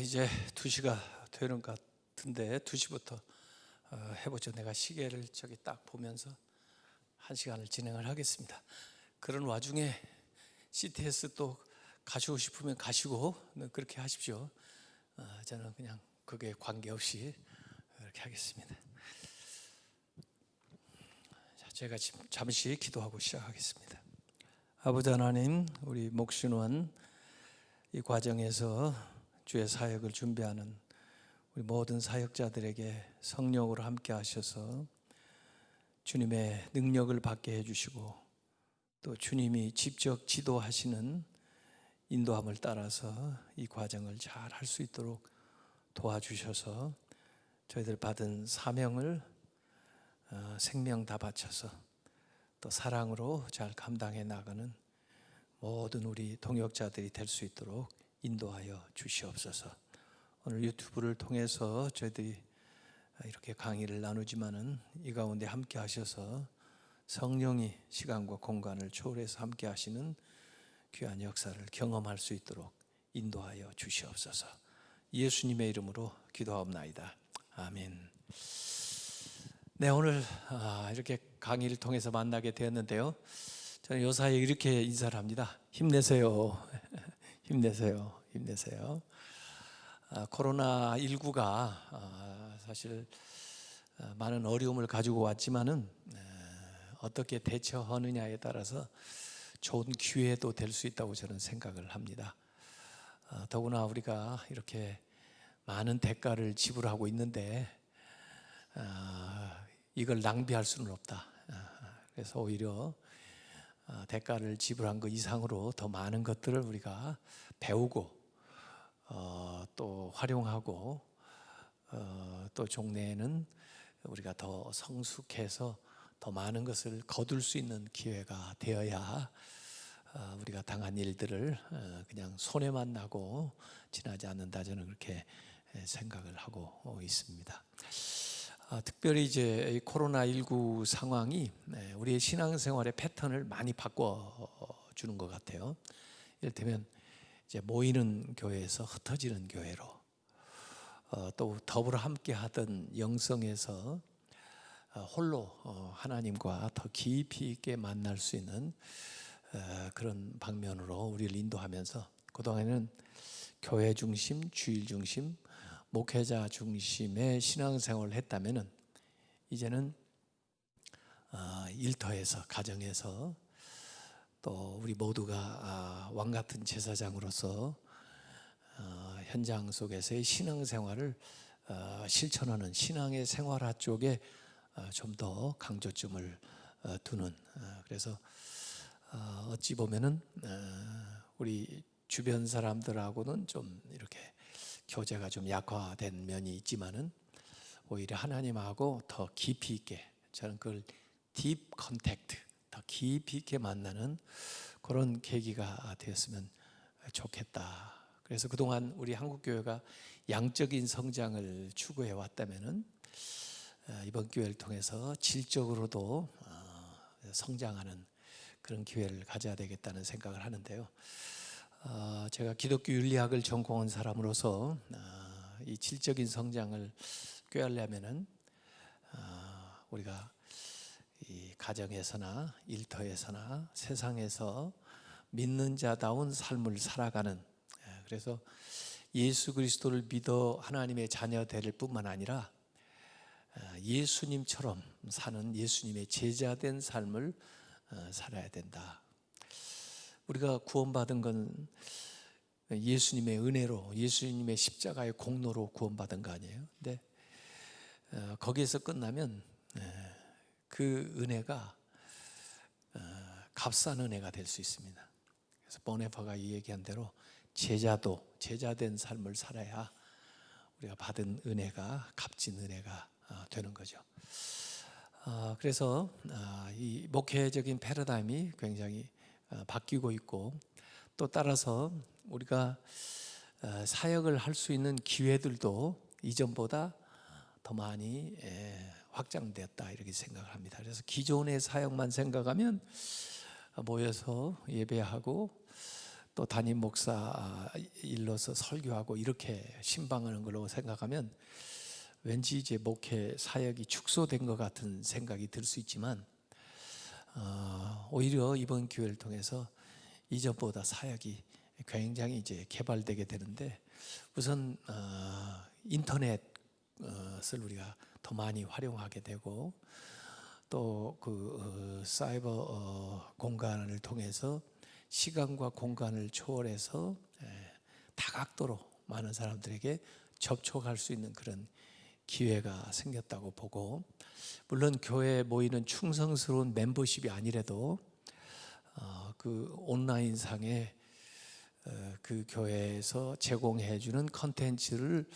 이제 2시가 되는 것 같은데 2시부터 해보죠. 내가 시계를 저기 딱 보면서 1시간을 진행을 하겠습니다. 그런 와중에 CTS 또 가시고 싶으면 가시고 그렇게 하십시오. 저는 그냥 그게 관계없이 그렇게 하겠습니다. 자, 제가 잠시 기도하고 시작하겠습니다. 아버지 하나님, 우리 목신원 이 과정에서 주의 사역을 준비하는 우리 모든 사역자들에게 성령으로 함께 하셔서 주님의 능력을 받게 해주시고 또 주님이 직접 지도하시는 인도함을 따라서 이 과정을 잘 할 수 있도록 도와주셔서 저희들 받은 사명을 생명 다 바쳐서 또 사랑으로 잘 감당해 나가는 모든 우리 동역자들이 될 수 있도록 인도하여 주시옵소서. 오늘 유튜브를 통해서 저희들이 이렇게 강의를 나누지만은 이 가운데 함께 하셔서 성령이 시간과 공간을 초월해서 함께 하시는 귀한 역사를 경험할 수 있도록 인도하여 주시옵소서. 예수님의 이름으로 기도하옵나이다. 아멘. 네, 오늘 이렇게 강의를 통해서 만나게 되었는데요. 저는 요사이에 이렇게 인사를 합니다. 힘내세요. 힘내세요. 힘내세요. 코로나19가 사실 많은 어려움을 가지고 왔지만은 어떻게 대처하느냐에 따라서 좋은 기회도 될 수 있다고 저는 생각을 합니다. 더구나 우리가 이렇게 많은 대가를 지불하고 있는데 이걸 낭비할 수는 없다. 그래서 오히려 대가를 지불한 것 이상으로 더 많은 것들을 우리가 배우고 또 활용하고 또 종래에는 우리가 더 성숙해서 더 많은 것을 거둘 수 있는 기회가 되어야 우리가 당한 일들을 그냥 손해만 나고 지나지 않는다, 저는 그렇게 생각을 하고 있습니다. 특별히 이제 코로나19 상황이 우리의 신앙생활의 패턴을 많이 바꿔주는 것 같아요. 이를테면 이제 모이는 교회에서 흩어지는 교회로, 또 더불어 함께 하던 영성에서 홀로 하나님과 더 깊이 있게 만날 수 있는 그런 방면으로 우리를 인도하면서 그동안에는 교회 중심, 주일 중심, 목회자 중심의 신앙생활을 했다면은 이제는 일터에서, 가정에서 또 우리 모두가 왕 같은 제사장으로서 현장 속에서의 신앙생활을 실천하는 신앙의 생활화 쪽에 좀 더 강조점을 두는, 그래서 어찌 보면은 우리 주변 사람들하고는 좀 이렇게 교제가 좀 약화된 면이 있지만은 오히려 하나님하고 더 깊이 있게, 저는 그걸 딥 컨택트, 더 깊이 있게 만나는 그런 계기가 되었으면 좋겠다. 그래서 그동안 우리 한국교회가 양적인 성장을 추구해 왔다면은 이번 기회를 통해서 질적으로도 성장하는 그런 기회를 가져야 되겠다는 생각을 하는데요. 제가 기독교 윤리학을 전공한 사람으로서 이 질적인 성장을 꾀하려면은 우리가 이 가정에서나 일터에서나 세상에서 믿는 자다운 삶을 살아가는, 그래서 예수 그리스도를 믿어 하나님의 자녀 될 뿐만 아니라 예수님처럼 사는 예수님의 제자된 삶을 살아야 된다. 우리가 구원받은 건 예수님의 은혜로, 예수님의 십자가의 공로로 구원받은 거 아니에요? 근데 거기에서 끝나면 그 은혜가 값싼 은혜가 될 수 있습니다. 그래서 보네파가 얘기한 대로 제자된 삶을 살아야 우리가 받은 은혜가 값진 은혜가 되는 거죠. 그래서 이 목회적인 패러다임이 굉장히 바뀌고 있고, 또 따라서 우리가 사역을 할 수 있는 기회들도 이전보다 더 많이 확장되었다, 이렇게 생각을 합니다. 그래서 기존의 사역만 생각하면 모여서 예배하고 또 담임 목사 일로서 설교하고 이렇게 신방하는 걸로 생각하면 왠지 이제 목회 사역이 축소된 것 같은 생각이 들 수 있지만 오히려 이번 기회를 통해서 이전보다 사역이 굉장히 이제 개발되게 되는데 우선 인터넷을 우리가 더 많이 활용하게 되고 또 그 사이버 공간을 통해서 시간과 공간을 초월해서 다각도로 많은 사람들에게 접촉할 수 있는 그런 기회가 생겼다고 보고, 물론 교회에 모이는 충성스러운 멤버십이 아니라도 그 온라인상에 그 교회에서 제공해 주는 컨텐츠를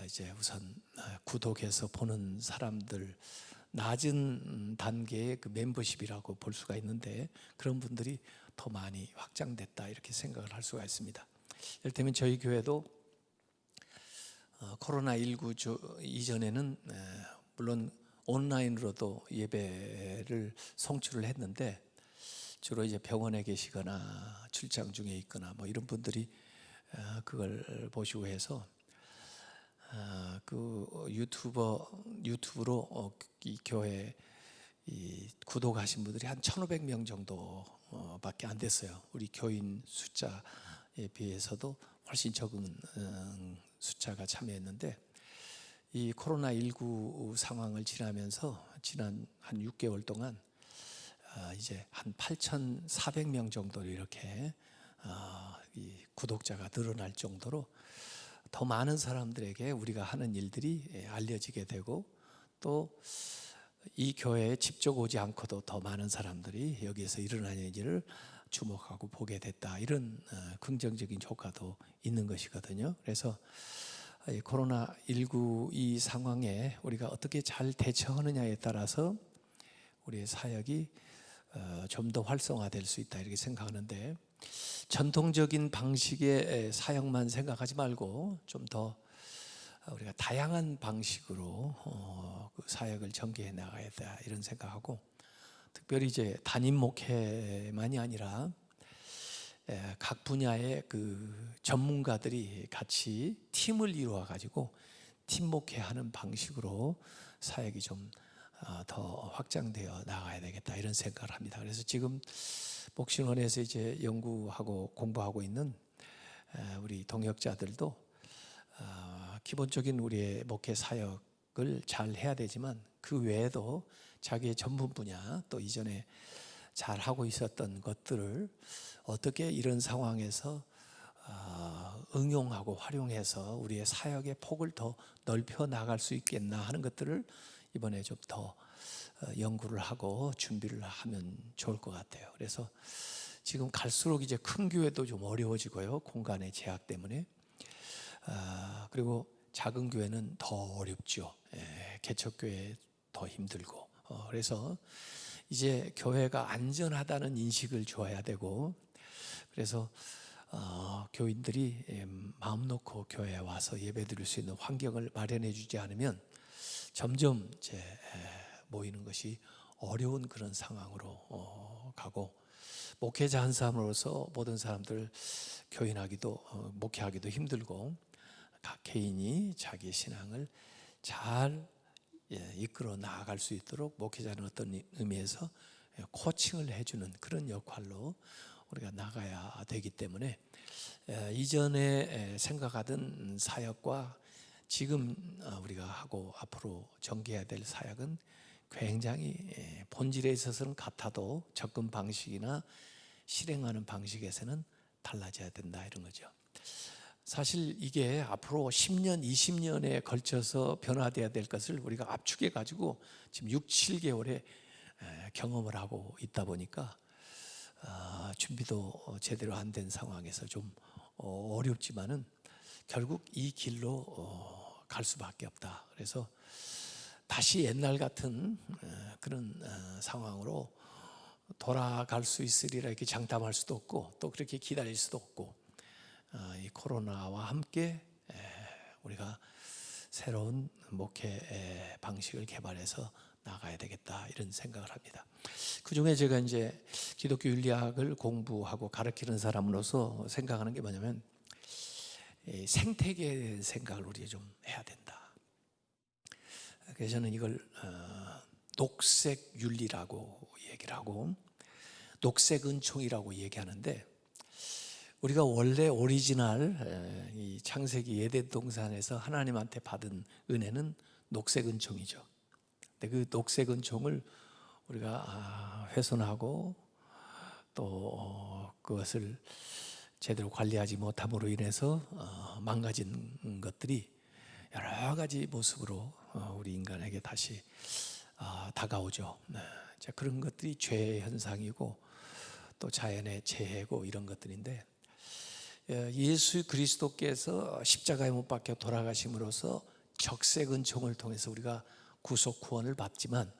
이제 우선 구독해서 보는 사람들, 낮은 단계의 그 멤버십이라고 볼 수가 있는데 그런 분들이 더 많이 확장됐다 이렇게 생각을 할 수가 있습니다. 예를 들면 저희 교회도 코로나19 이전에는 물론 온라인으로도 예배를 송출을 했는데 주로 이제 병원에 계시거나 출장 중에 있거나 뭐 이런 분들이 그걸 보시고 해서 그 유튜브로 이 교회 이 구독하신 분들이 한 1,500명 정도밖에 안 됐어요. 우리 교인 숫자에 비해서도 훨씬 적은 숫자가 참여했는데, 이 코로나19 상황을 지나면서 지난 한 6개월 동안 이제 한 8,400명 정도로 이렇게 이 구독자가 늘어날 정도로 더 많은 사람들에게 우리가 하는 일들이 알려지게 되고, 또 이 교회에 직접 오지 않고도 더 많은 사람들이 여기에서 일어나는 일을 주목하고 보게 됐다, 이런 긍정적인 효과도 있는 것이거든요. 그래서 이 코로나19 이 상황에 우리가 어떻게 잘 대처하느냐에 따라서 우리의 사역이 좀 더 활성화될 수 있다 이렇게 생각하는데, 전통적인 방식의 사역만 생각하지 말고 좀 더 우리가 다양한 방식으로 그 사역을 전개해 나가야 된다 이런 생각하고, 특별히 이제 담임 목회만이 아니라 각 분야의 그 전문가들이 같이 팀을 이루어 가지고 팀 목회하는 방식으로 사역이 좀 더 확장되어 나가야 되겠다 이런 생각을 합니다. 그래서 지금 목신원에서 이제 연구하고 공부하고 있는 우리 동역자들도 기본적인 우리의 목회 사역을 잘 해야 되지만 그 외에도 자기의 전문 분야, 또 이전에 잘 하고 있었던 것들을 어떻게 이런 상황에서 응용하고 활용해서 우리의 사역의 폭을 더 넓혀 나갈 수 있겠나 하는 것들을 이번에 좀 더 연구를 하고 준비를 하면 좋을 것 같아요. 그래서 지금 갈수록 이제 큰 교회도 좀 어려워지고요, 공간의 제약 때문에. 그리고 작은 교회는 더 어렵죠. 개척교회 더 힘들고. 그래서 이제 교회가 안전하다는 인식을 줘야 되고, 그래서 교인들이 마음 놓고 교회에 와서 예배드릴 수 있는 환경을 마련해 주지 않으면 점점 이제 모이는 것이 어려운 그런 상황으로 가고, 목회자 한 사람으로서 모든 사람들 교인하기도 목회하기도 힘들고, 각 개인이 자기 신앙을 잘 이끌어 나아갈 수 있도록 목회자는 어떤 의미에서 코칭을 해주는 그런 역할로 우리가 나가야 되기 때문에 이전에 생각하던 사역과 지금 우리가 하고 앞으로 전개해야 될 사역은 굉장히 본질에 있어서는 같아도 접근 방식이나 실행하는 방식에서는 달라져야 된다 이런 거죠. 사실 이게 앞으로 10년, 20년에 걸쳐서 변화되어야 될 것을 우리가 압축해 가지고 지금 6, 7개월에 경험을 하고 있다 보니까 준비도 제대로 안 된 상황에서 좀 어렵지만은 결국 이 길로 갈 수밖에 없다. 그래서 다시 옛날 같은 그런 상황으로 돌아갈 수 있으리라 이렇게 장담할 수도 없고, 또 그렇게 기다릴 수도 없고, 이 코로나와 함께 우리가 새로운 목회 방식을 개발해서 나가야 되겠다 이런 생각을 합니다. 그중에 제가 이제 기독교 윤리학을 공부하고 가르치는 사람으로서 생각하는 게 뭐냐면 생태계에 대한 생각을 우리가 좀 해야 된다. 그래서 저는 이걸 녹색 윤리라고 얘기를 하고 녹색 은총이라고 얘기하는데, 우리가 원래 오리지널 이 창세기 에덴 동산에서 하나님한테 받은 은혜는 녹색 은총이죠. 근데 그 녹색 은총을 우리가 훼손하고 또 그것을 제대로 관리하지 못함으로 인해서 망가진 것들이 여러 가지 모습으로 우리 인간에게 다시 다가오죠. 자, 그런 것들이 죄의 현상이고 또 자연의 재해고 이런 것들인데, 예수 그리스도께서 십자가에 못 박혀 돌아가심으로써 적색 은총을 통해서 우리가 구속 구원을 받지만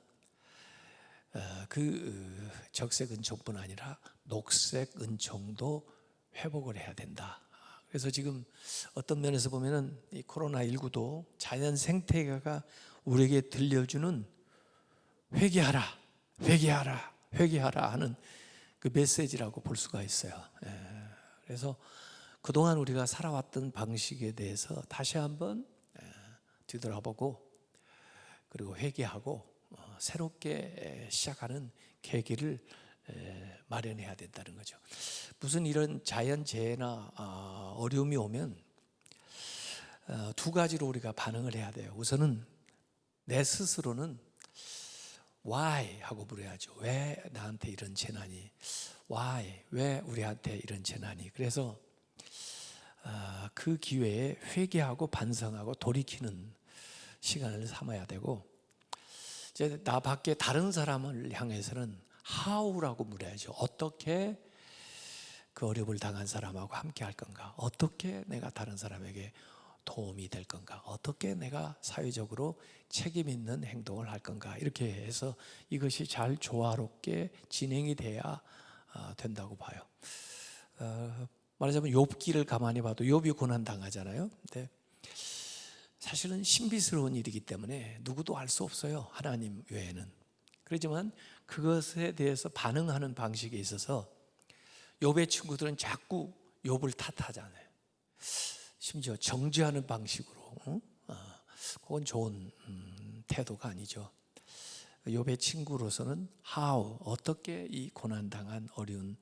그 적색 은총뿐 아니라 녹색 은총도 회복을 해야 된다. 그래서 지금 어떤 면에서 보면은 이 코로나19도 자연 생태계가 우리에게 들려주는 회개하라, 회개하라, 회개하라 하는 그 메시지라고 볼 수가 있어요. 그래서 그동안 우리가 살아왔던 방식에 대해서 다시 한번 뒤돌아보고 그리고 회개하고 새롭게 시작하는 계기를 마련해야 된다는 거죠. 무슨 이런 자연재해나 어려움이 오면 두 가지로 우리가 반응을 해야 돼요. 우선은 내 스스로는 why 하고 물어야죠. 왜 나한테 이런 재난이, why, 왜 우리한테 이런 재난이. 그래서 그 기회에 회개하고 반성하고 돌이키는 시간을 삼아야 되고, 이제 나 밖에 다른 사람을 향해서는 how라고 물어야죠. 어떻게 그 어려움을 당한 사람하고 함께 할 건가? 어떻게 내가 다른 사람에게 도움이 될 건가? 어떻게 내가 사회적으로 책임 있는 행동을 할 건가? 이렇게 해서 이것이 잘 조화롭게 진행이 돼야 된다고 봐요. 말하자면 욥기를 가만히 봐도 욥이 고난 당하잖아요. 근데 사실은 신비스러운 일이기 때문에 누구도 알 수 없어요. 하나님 외에는. 그렇지만 그것에 대해서 반응하는 방식에 있어서 욥의 친구들은 자꾸 욥을 탓하잖아요. 심지어 정죄하는 방식으로. 그건 좋은 태도가 아니죠. 욥의 친구로서는 how, 어떻게 이 고난당한 어려운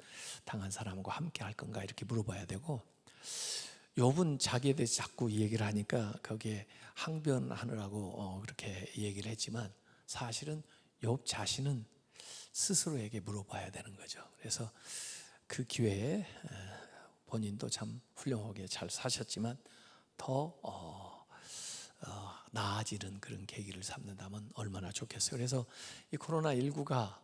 당한 사람과 함께 할 건가 이렇게 물어봐야 되고, 욥은 자기에 대해서 자꾸 이 얘기를 하니까 거기에 항변하느라고 그렇게 얘기를 했지만 사실은 욥 자신은 스스로에게 물어봐야 되는 거죠. 그래서 그 기회에 본인도 참 훌륭하게 잘 사셨지만 더 나아지는 그런 계기를 삼는다면 얼마나 좋겠어요. 그래서 이 코로나19가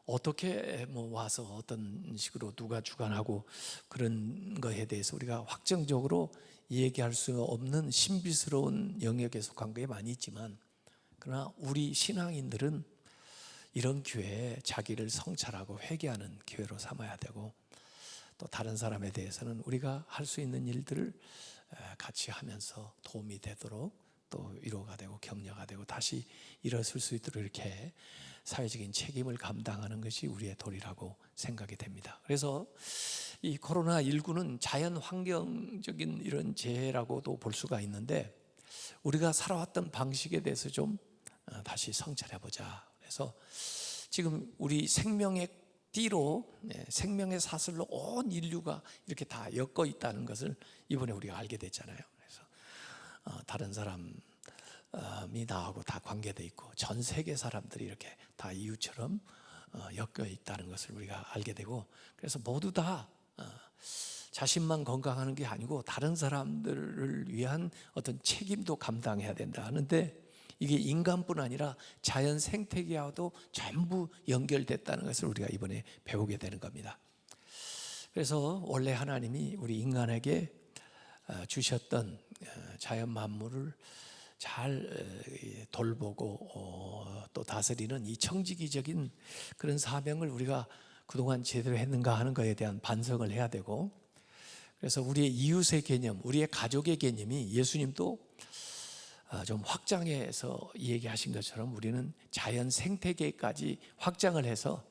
어떻게 와서 어떤 식으로 누가 주관하고 그런 거에 대해서 우리가 확정적으로 얘기할 수 없는 신비스러운 영역에 속한 게 많이 있지만, 그러나 우리 신앙인들은 이런 기회에 자기를 성찰하고 회개하는 기회로 삼아야 되고, 또 다른 사람에 대해서는 우리가 할 수 있는 일들을 같이 하면서 도움이 되도록 또 위로가 되고 격려가 되고 다시 일어설 수 있도록 이렇게 사회적인 책임을 감당하는 것이 우리의 도리라고 생각이 됩니다. 그래서 이 코로나19는 자연 환경적인 이런 재해라고도 볼 수가 있는데, 우리가 살아왔던 방식에 대해서 좀 다시 성찰해 보자. 그래서 지금 우리 생명의 띠로, 생명의 사슬로 온 인류가 이렇게 다 엮어 있다는 것을 이번에 우리가 알게 됐잖아요. 그래서 다른 사람이 나하고 다 관계되어 있고 전 세계 사람들이 이렇게 다 이웃처럼 엮여 있다는 것을 우리가 알게 되고, 그래서 모두 다 자신만 건강하는 게 아니고 다른 사람들을 위한 어떤 책임도 감당해야 된다 하는데, 이게 인간뿐 아니라 자연 생태계와도 전부 연결됐다는 것을 우리가 이번에 배우게 되는 겁니다. 그래서 원래 하나님이 우리 인간에게 주셨던 자연 만물을 잘 돌보고 또 다스리는 이 청지기적인 그런 사명을 우리가 그동안 제대로 했는가 하는 것에 대한 반성을 해야 되고, 그래서 우리의 이웃의 개념, 우리의 가족의 개념이 예수님도 좀 확장해서 얘기하신 것처럼 우리는 자연 생태계까지 확장을 해서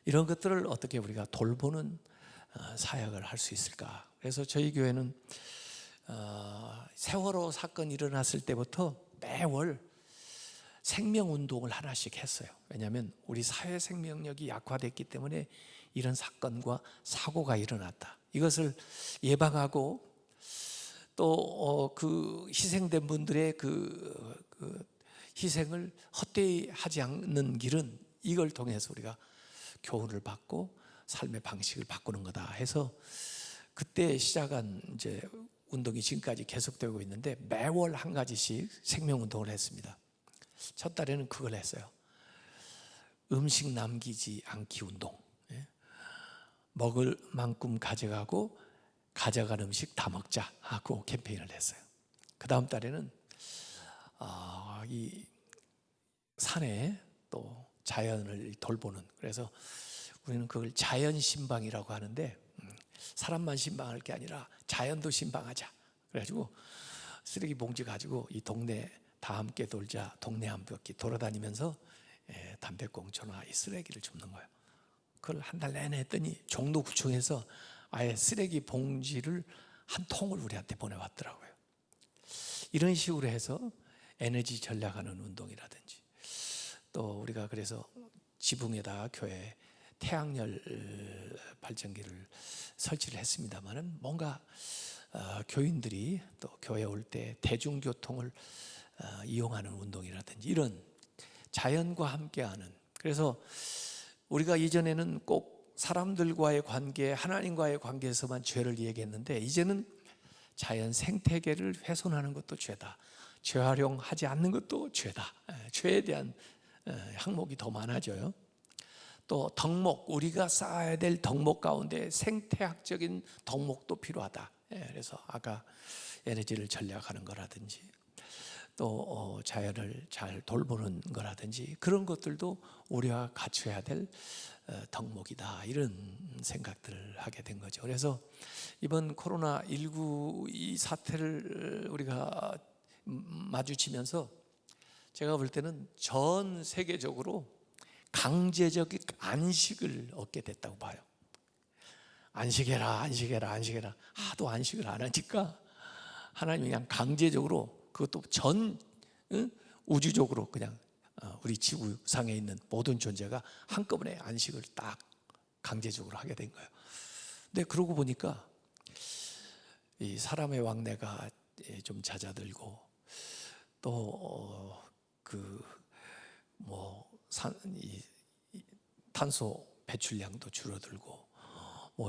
이런 것들을 어떻게 우리가 돌보는 사역을 할 수 있을까? 그래서 저희 교회는 세월호 사건이 일어났을 때부터 매월 생명운동을 하나씩 했어요. 왜냐하면 우리 사회 생명력이 약화됐기 때문에 이런 사건과 사고가 일어났다. 이것을 예방하고 또 그 희생된 분들의 그 희생을 헛되이 하지 않는 길은 이걸 통해서 우리가 교훈을 받고 삶의 방식을 바꾸는 거다 해서 그때 시작한 이제 운동이 지금까지 계속되고 있는데 매월 한 가지씩 생명운동을 했습니다. 첫 달에는 그걸 했어요. 음식 남기지 않기 운동. 먹을 만큼 가져가고 가져간 음식 다 먹자 하고 캠페인을 했어요. 그 다음 달에는 이 산에 또 자연을 돌보는, 그래서 우리는 그걸 자연신방이라고 하는데 사람만 신방할 게 아니라 자연도 신방하자. 그래가지고 쓰레기 봉지 가지고 이 동네 다 함께 돌자, 동네 한 바퀴 돌아다니면서 담배꽁초나 이 쓰레기를 줍는 거예요. 그걸 한 달 내내 했더니 종로구청에서 아예 쓰레기 봉지를 한 통을 우리한테 보내왔더라고요. 이런 식으로 해서 에너지 전략하는 운동이라든지 또 우리가 그래서 지붕에다 교회 태양열 발전기를 설치를 했습니다만은 뭔가 교인들이 또 교회 올 때 대중교통을 이용하는 운동이라든지 이런 자연과 함께하는, 그래서 우리가 이전에는 꼭 사람들과의 관계, 하나님과의 관계에서만 죄를 얘기했는데 이제는 자연 생태계를 훼손하는 것도 죄다, 재활용하지 않는 것도 죄다. 죄에 대한 항목이 더 많아져요. 또 덕목, 우리가 쌓아야 될 덕목 가운데 생태학적인 덕목도 필요하다. 그래서 아까 에너지를 전략하는 거라든지 또 자연을 잘 돌보는 거라든지 그런 것들도 우리가 갖춰야 될 덕목이다, 이런 생각들을 하게 된 거죠. 그래서 이번 코로나19 이 사태를 우리가 마주치면서 제가 볼 때는 전 세계적으로 강제적 안식을 얻게 됐다고 봐요. 안식해라, 안식해라, 안식해라. 하도 안식을 안 하니까 하나님이 그냥 강제적으로, 그것도 전 우주적으로 그냥 우리 지구상에 있는 모든 존재가 한꺼번에 안식을 딱 강제적으로 하게 된 거예요. 근데 그러고 보니까 이 사람의 왕래가 좀 잦아들고 또 탄소 배출량도 줄어들고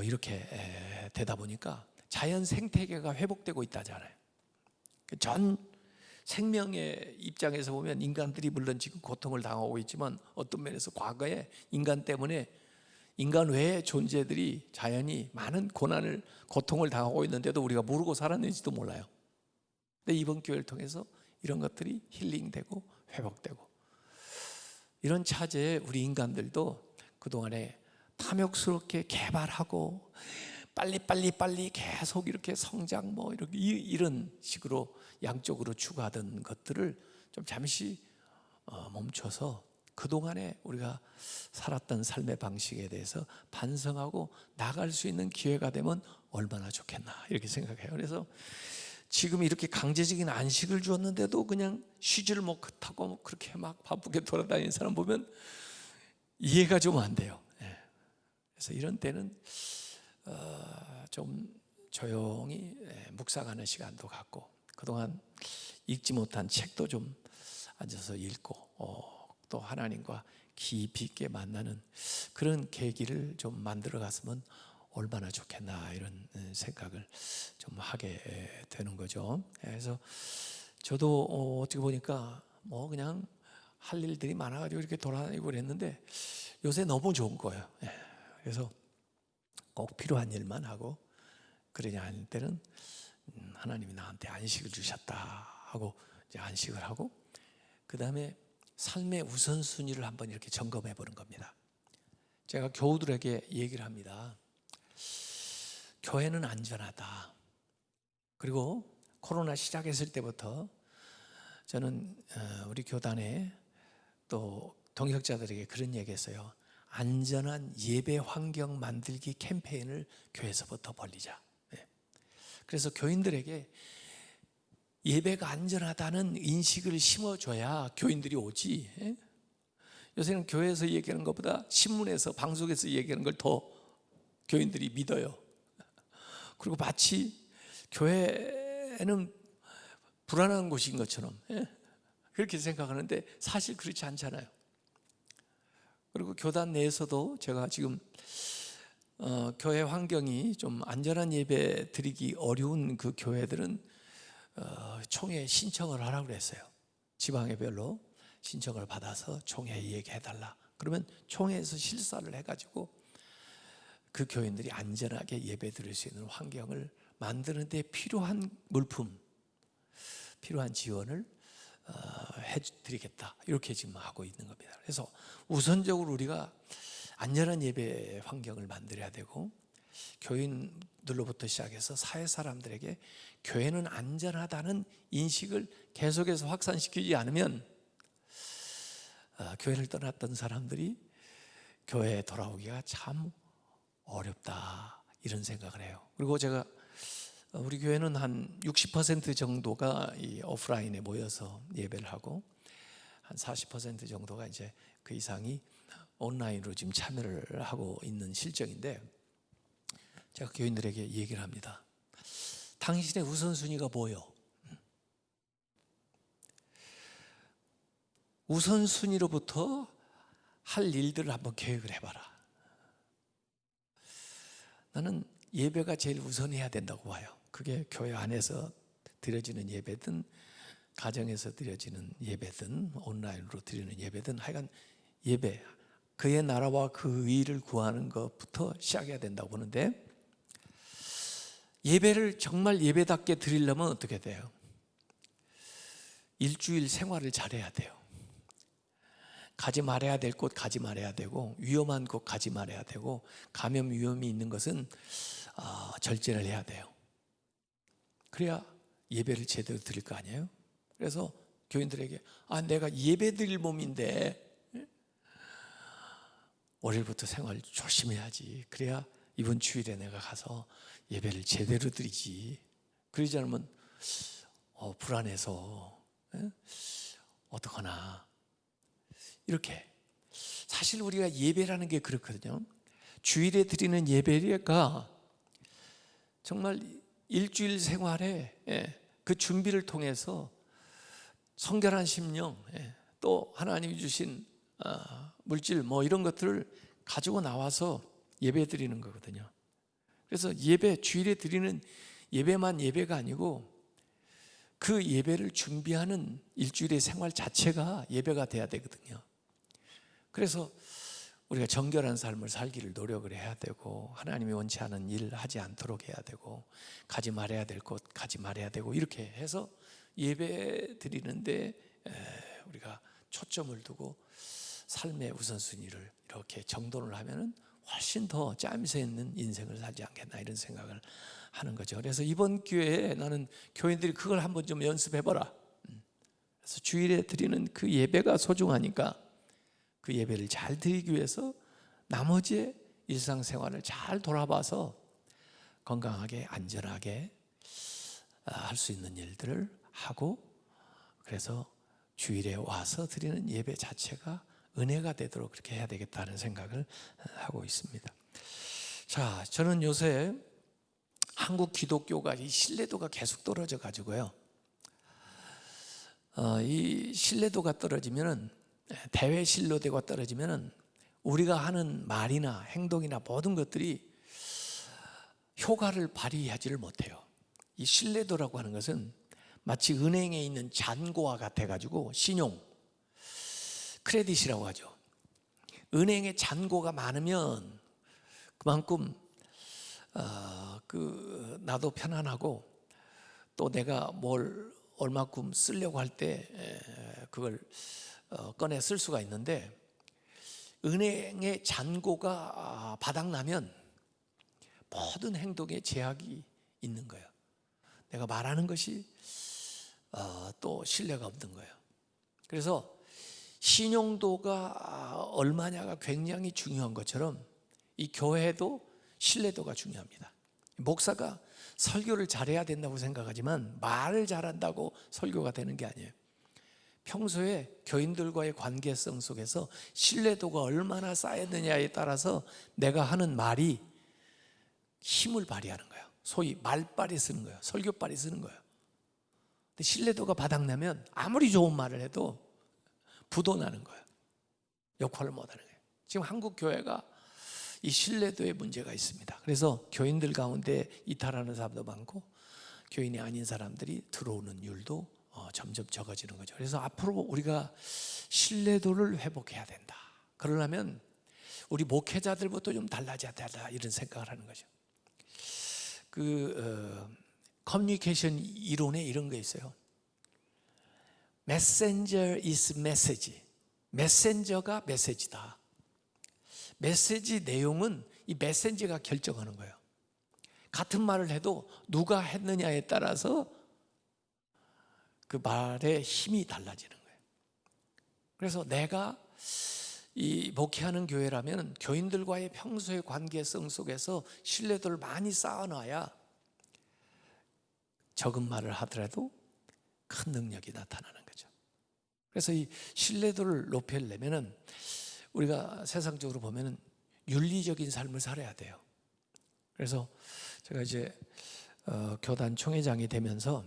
이렇게 되다 보니까 자연 생태계가 회복되고 있다잖아요. 전 생명의 입장에서 보면 인간들이 물론 지금 고통을 당하고 있지만 어떤 면에서 과거에 인간 때문에 인간 외의 존재들이 자연이 많은 고통을 당하고 있는데도 우리가 모르고 살았는지도 몰라요. 근데 이번 기회를 통해서 이런 것들이 힐링되고 회복되고, 이런 차제에 우리 인간들도 그동안에 탐욕스럽게 개발하고 빨리 계속 이렇게 성장 이런 식으로 양쪽으로 추구하던 것들을 좀 잠시 멈춰서 그동안에 우리가 살았던 삶의 방식에 대해서 반성하고 나갈 수 있는 기회가 되면 얼마나 좋겠나, 이렇게 생각해요. 그래서 지금 이렇게 강제적인 안식을 주었는데도 그냥 쉬지를 못하고 그렇게 막 바쁘게 돌아다니는 사람 보면 이해가 좀 안 돼요. 그래서 이런 때는 좀 조용히 묵상하는 시간도 갖고 그동안 읽지 못한 책도 좀 앉아서 읽고 또 하나님과 깊이 있게 만나는 그런 계기를 좀 만들어 갔으면 얼마나 좋겠나, 이런 생각을 좀 하게 되는 거죠. 그래서 저도 어떻게 보니까 그냥 할 일들이 많아가지고 이렇게 돌아다니고 그랬는데 요새 너무 좋은 거예요. 그래서 꼭 필요한 일만 하고, 그러지 않을 때는 하나님이 나한테 안식을 주셨다 하고 이제 안식을 하고, 그 다음에 삶의 우선순위를 한번 이렇게 점검해 보는 겁니다. 제가 교우들에게 얘기를 합니다. 교회는 안전하다. 그리고 코로나 시작했을 때부터 저는 우리 교단에 또 동역자들에게 그런 얘기했어요. 안전한 예배 환경 만들기 캠페인을 교회에서부터 벌리자. 그래서 교인들에게 예배가 안전하다는 인식을 심어줘야 교인들이 오지. 요새는 교회에서 얘기하는 것보다 신문에서 방송에서 얘기하는 걸 더 교인들이 믿어요. 그리고 마치 교회는 불안한 곳인 것처럼 그렇게 생각하는데 사실 그렇지 않잖아요. 그리고 교단 내에서도 제가 지금 교회 환경이 좀 안전한 예배 드리기 어려운 그 교회들은 총회에 신청을 하라고 그랬어요. 지방회별로 신청을 받아서 총회에 얘기해달라. 그러면 총회에서 실사를 해가지고 그 교인들이 안전하게 예배 드릴 수 있는 환경을 만드는 데 필요한 물품, 필요한 지원을 해드리겠다. 이렇게 지금 하고 있는 겁니다. 그래서 우선적으로 우리가 안전한 예배 환경을 만들어야 되고, 교인들로부터 시작해서 사회 사람들에게 교회는 안전하다는 인식을 계속해서 확산시키지 않으면 교회를 떠났던 사람들이 교회에 돌아오기가 참 어렵다, 이런 생각을 해요. 그리고 제가 우리 교회는 한 60% 정도가 이 오프라인에 모여서 예배를 하고 한 40% 정도가 이제 그 이상이 온라인으로 지금 참여를 하고 있는 실정인데, 제가 교인들에게 얘기를 합니다. 당신의 우선순위가 뭐요? 우선순위로부터 할 일들을 한번 계획을 해봐라. 나는 예배가 제일 우선해야 된다고 봐요. 그게 교회 안에서 드려지는 예배든 가정에서 드려지는 예배든 온라인으로 드리는 예배든 하여간 예배, 그의 나라와 그 의를 구하는 것부터 시작해야 된다고 보는데, 예배를 정말 예배답게 드리려면 어떻게 돼요? 일주일 생활을 잘해야 돼요. 가지 말아야 될 곳 가지 말아야 되고, 위험한 곳 가지 말아야 되고, 감염 위험이 있는 것은 절제를 해야 돼요. 그래야 예배를 제대로 드릴 거 아니에요? 그래서 교인들에게 내가 예배 드릴 몸인데 월요일부터 생활 조심해야지. 그래야 이번 주일에 내가 가서 예배를 제대로 드리지. 그러지 않으면 불안해서 어떡하나. 이렇게 사실 우리가 예배라는 게 그렇거든요. 주일에 드리는 예배가 정말 일주일 생활에 그 준비를 통해서 성결한 심령, 또 하나님이 주신 물질 이런 것들을 가지고 나와서 예배 드리는 거거든요. 그래서 예배, 주일에 드리는 예배만 예배가 아니고 그 예배를 준비하는 일주일의 생활 자체가 예배가 돼야 되거든요. 그래서 우리가 정결한 삶을 살기를 노력을 해야 되고, 하나님이 원치 않은 일 하지 않도록 해야 되고, 가지 말아야 될 곳 가지 말아야 되고, 이렇게 해서 예배 드리는데 우리가 초점을 두고 삶의 우선순위를 이렇게 정돈을 하면은 훨씬 더 짜임새 있는 인생을 살지 않겠나, 이런 생각을 하는 거죠. 그래서 이번 기회에 나는 교인들이 그걸 한번 좀 연습해봐라. 그래서 주일에 드리는 그 예배가 소중하니까 그 예배를 잘 드리기 위해서 나머지 일상생활을 잘 돌아봐서 건강하게 안전하게 할 수 있는 일들을 하고, 그래서 주일에 와서 드리는 예배 자체가 은혜가 되도록 그렇게 해야 되겠다는 생각을 하고 있습니다. 자, 저는 요새 한국 기독교가 이 신뢰도가 계속 떨어져 가지고요. 이 신뢰도가 떨어지면은, 대외 신뢰도가 떨어지면은 우리가 하는 말이나 행동이나 모든 것들이 효과를 발휘하지를 못해요. 이 신뢰도라고 하는 것은 마치 은행에 있는 잔고와 같아 가지고, 신용, 크레딧이라고 하죠. 은행에 잔고가 많으면 그만큼 나도 편안하고, 또 내가 뭘 얼마큼 쓰려고 할 때 그걸 꺼내 쓸 수가 있는데, 은행의 잔고가 바닥나면 모든 행동에 제약이 있는 거예요. 내가 말하는 것이 또 신뢰가 없는 거예요. 그래서 신용도가 얼마냐가 굉장히 중요한 것처럼 이 교회도 신뢰도가 중요합니다. 목사가 설교를 잘해야 된다고 생각하지만 말을 잘한다고 설교가 되는 게 아니에요. 평소에 교인들과의 관계성 속에서 신뢰도가 얼마나 쌓였느냐에 따라서 내가 하는 말이 힘을 발휘하는 거예요. 소위 말빨이 쓰는 거예요. 설교빨이 쓰는 거예요. 근데 신뢰도가 바닥나면 아무리 좋은 말을 해도 부도나는 거예요. 역할을 못하는 거예요. 지금 한국 교회가 이 신뢰도에 문제가 있습니다. 그래서 교인들 가운데 이탈하는 사람도 많고 교인이 아닌 사람들이 들어오는 율도 점점 적어지는 거죠. 그래서 앞으로 우리가 신뢰도를 회복해야 된다. 그러려면 우리 목회자들부터 좀 달라져야 된다, 이런 생각을 하는 거죠. 커뮤니케이션 이론에 이런 게 있어요. Messenger is message. 메신저가 메시지다. 메시지 내용은 이 메신저가 결정하는 거예요. 같은 말을 해도 누가 했느냐에 따라서 그 말의 힘이 달라지는 거예요. 그래서 내가 이 목회하는 교회라면 교인들과의 평소의 관계성 속에서 신뢰도를 많이 쌓아놔야 적은 말을 하더라도 큰 능력이 나타나는 거죠. 그래서 이 신뢰도를 높이려면은 우리가 세상적으로 보면은 윤리적인 삶을 살아야 돼요. 그래서 제가 이제 교단 총회장이 되면서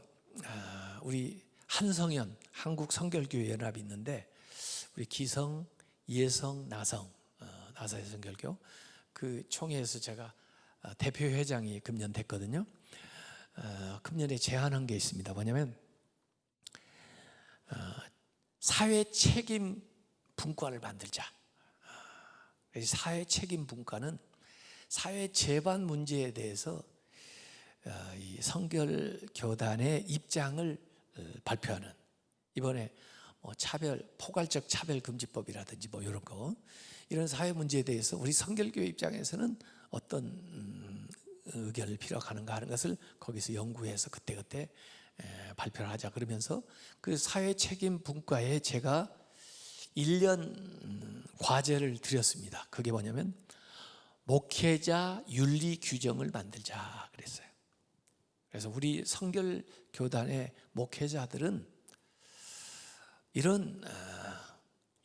우리 한성연 한국 성결교회 연합이 있는데 우리 기성, 예성, 나성 나사의 성결교 그 총회에서 제가 대표 회장이 금년 됐거든요. 금년에 제안한 게 있습니다. 뭐냐면 사회 책임 분과를 만들자. 사회 책임 분과는 사회 재반 문제에 대해서 이 성결 교단의 입장을 발표하는, 이번에 포괄적 차별금지법이라든지 이런 거, 이런 사회 문제에 대해서 우리 성결교회 입장에서는 어떤 의견을 피력하는가 하는 것을 거기서 연구해서 그때그때 발표를 하자 그러면서 그 사회 책임 분과에 제가 1년 과제를 드렸습니다. 그게 뭐냐면 목회자 윤리 규정을 만들자 그랬어요. 그래서 우리 성결 교단의 목회자들은 이런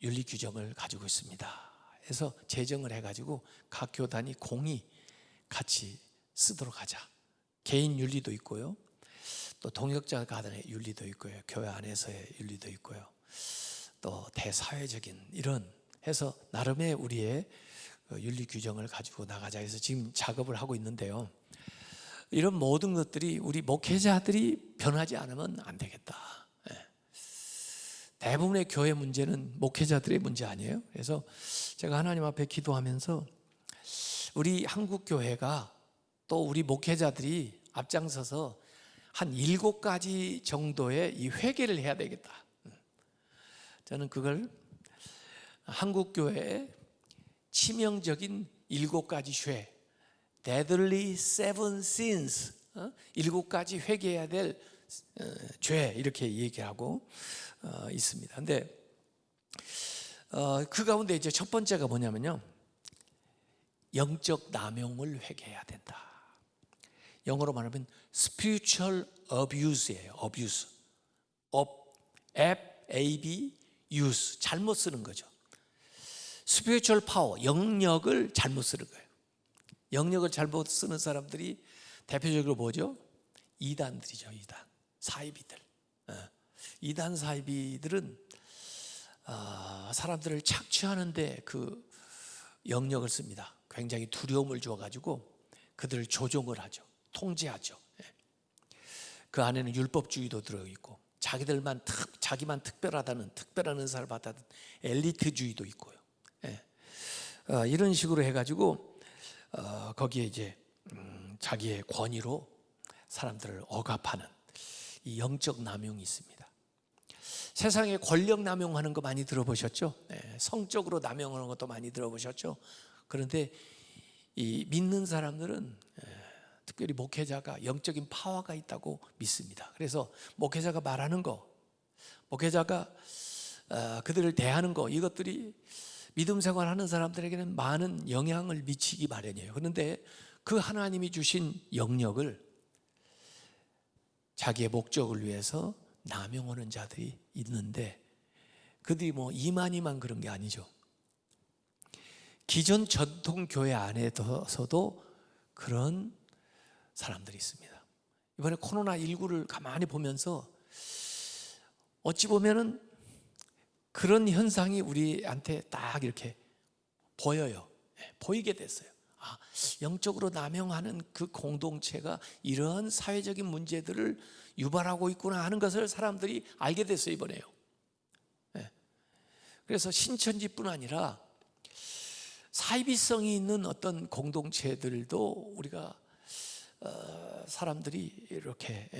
윤리 규정을 가지고 있습니다. 그래서 제정을 해가지고 각 교단이 공히 같이 쓰도록 하자. 개인 윤리도 있고요, 또 동역자 간의 윤리도 있고요, 교회 안에서의 윤리도 있고요, 또 대사회적인 이런 해서 나름의 우리의 윤리 규정을 가지고 나가자 해서 지금 작업을 하고 있는데요. 이런 모든 것들이 우리 목회자들이 변하지 않으면 안 되겠다. 대부분의 교회 문제는 목회자들의 문제 아니에요. 그래서 제가 하나님 앞에 기도하면서 우리 한국 교회가 또 우리 목회자들이 앞장서서 한 7가지 정도의 이 회개를 해야 되겠다. 저는 그걸 한국 교회의 치명적인 7가지 죄, deadly 7 sins, 7가지 회개해야 될 죄, 이렇게 얘기하고 있습니다. 근데 그 가운데 이제 첫 번째가 뭐냐면요, 영적 남용을 회개해야 된다. 영어로 말하면 spiritual abuse예요. abuse, F-A-B, use, 잘못 쓰는 거죠. spiritual power, 영역을 잘못 쓰는 거예요. 영역을 잘못 쓰는 사람들이 대표적으로 뭐죠? 이단들이죠. 이단, 사이비들. 이단 사이비들은 사람들을 착취하는데 그 영역을 씁니다. 굉장히 두려움을 주어가지고 그들을 조종을 하죠. 통제하죠. 그 안에는 율법주의도 들어있고 자기만 특별하다는, 특별한 은사를 받았던 엘리트주의도 있고요. 이런 식으로 해가지고 거기에 이제 자기의 권위로 사람들을 억압하는 이 영적 남용이 있습니다. 세상에 권력 남용하는 거 많이 들어보셨죠? 성적으로 남용하는 것도 많이 들어보셨죠? 그런데 이 믿는 사람들은 특별히 목회자가 영적인 파워가 있다고 믿습니다. 그래서 목회자가 말하는 거, 목회자가 그들을 대하는 거, 이것들이 믿음 생활하는 사람들에게는 많은 영향을 미치기 마련이에요. 그런데 그 하나님이 주신 영역을 자기의 목적을 위해서 남용하는 자들이 있는데, 그들이 뭐 이만희만 그런 게 아니죠. 기존 전통 교회 안에서도 그런 사람들이 있습니다. 이번에 코로나19를 가만히 보면서 어찌 보면은 그런 현상이 우리한테 딱 이렇게 보여요. 보이게 됐어요. 영적으로 남용하는 그 공동체가 이런 사회적인 문제들을 유발하고 있구나 하는 것을 사람들이 알게 됐어요, 이번에요. 그래서 신천지뿐 아니라 사이비성이 있는 어떤 공동체들도 우리가 사람들이 이렇게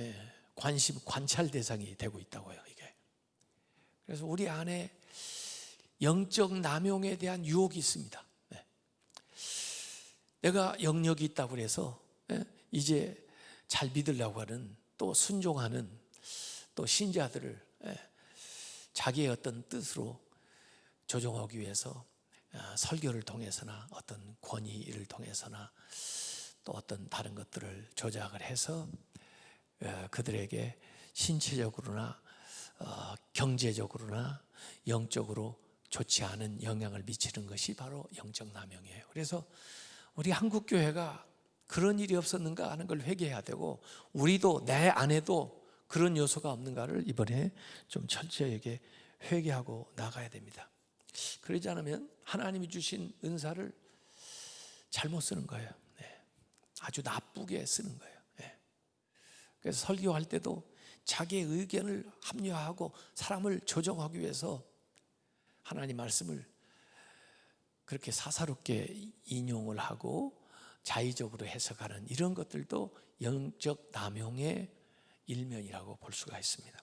관찰 대상이 되고 있다고요, 이게. 그래서 우리 안에 영적 남용에 대한 유혹이 있습니다. 내가 영역이 있다고 해서 이제 잘 믿으려고 하는, 또 순종하는 또 신자들을 자기의 어떤 뜻으로 조종하기 위해서 설교를 통해서나 어떤 권위를 통해서나 또 어떤 다른 것들을 조작을 해서 그들에게 신체적으로나 경제적으로나 영적으로 좋지 않은 영향을 미치는 것이 바로 영적 남용이에요. 그래서 우리 한국교회가 그런 일이 없었는가 하는 걸 회개해야 되고, 우리도 내 안에도 그런 요소가 없는가를 이번에 좀 철저하게 회개하고 나가야 됩니다. 그러지 않으면 하나님이 주신 은사를 잘못 쓰는 거예요. 아주 나쁘게 쓰는 거예요. 그래서 설교할 때도 자기의 의견을 합리화하고 사람을 조정하기 위해서 하나님 말씀을 그렇게 사사롭게 인용을 하고 자의적으로 해석하는 이런 것들도 영적 남용의 일면이라고 볼 수가 있습니다.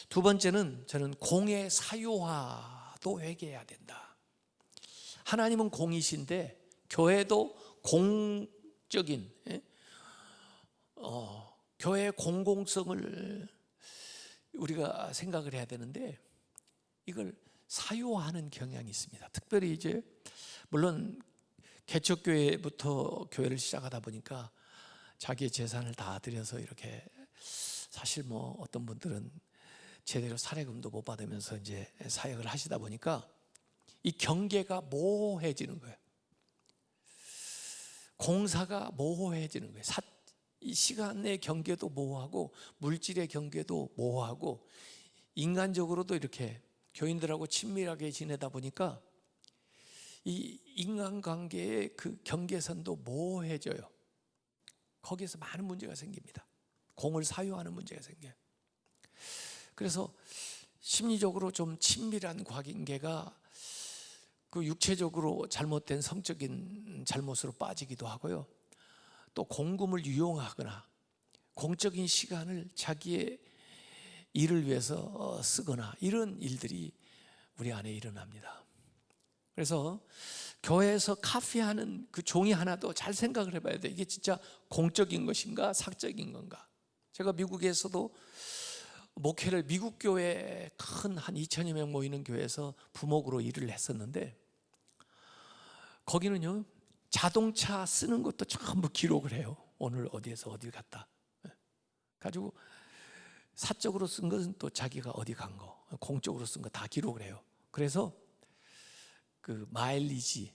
두 번째는 저는 공의 사유화도 회개해야 된다. 하나님은 공이신데 교회도 공적인 교회의 공공성을 우리가 생각을 해야 되는데, 이걸 사유화하는 경향이 있습니다. 특별히 이제 물론 개척교회부터 교회를 시작하다 보니까 자기의 재산을 다 들여서 이렇게, 사실 뭐 어떤 분들은 제대로 사례금도 못 받으면서 이제 사역을 하시다 보니까 이 경계가 모호해지는 거예요. 공사가 모호해지는 거예요. 이 시간의 경계도 모호하고 물질의 경계도 모호하고 인간적으로도 이렇게 교인들하고 친밀하게 지내다 보니까 이 인간관계의 그 경계선도 모호해져요. 거기에서 많은 문제가 생깁니다. 공을 사유하는 문제가 생겨요. 그래서 심리적으로 좀 친밀한 관계가 그 육체적으로 잘못된 성적인 잘못으로 빠지기도 하고요. 또 공금을 유용하거나 공적인 시간을 자기의 일을 위해서 쓰거나 이런 일들이 우리 안에 일어납니다. 그래서 교회에서 카피하는 그 종이 하나도 잘 생각을 해봐야 돼요. 이게 진짜 공적인 것인가 사적인 건가. 제가 미국에서도 목회를 미국 교회 큰 한 2,000여 명 모이는 교회에서 부목으로 일을 했었는데, 거기는요 자동차 쓰는 것도 전부 기록을 해요. 오늘 어디에서 어디 갔다 가지고 사적으로 쓴 것은 또 자기가 어디 간 거, 공적으로 쓴 거 다 기록을 해요. 그래서 그 마일리지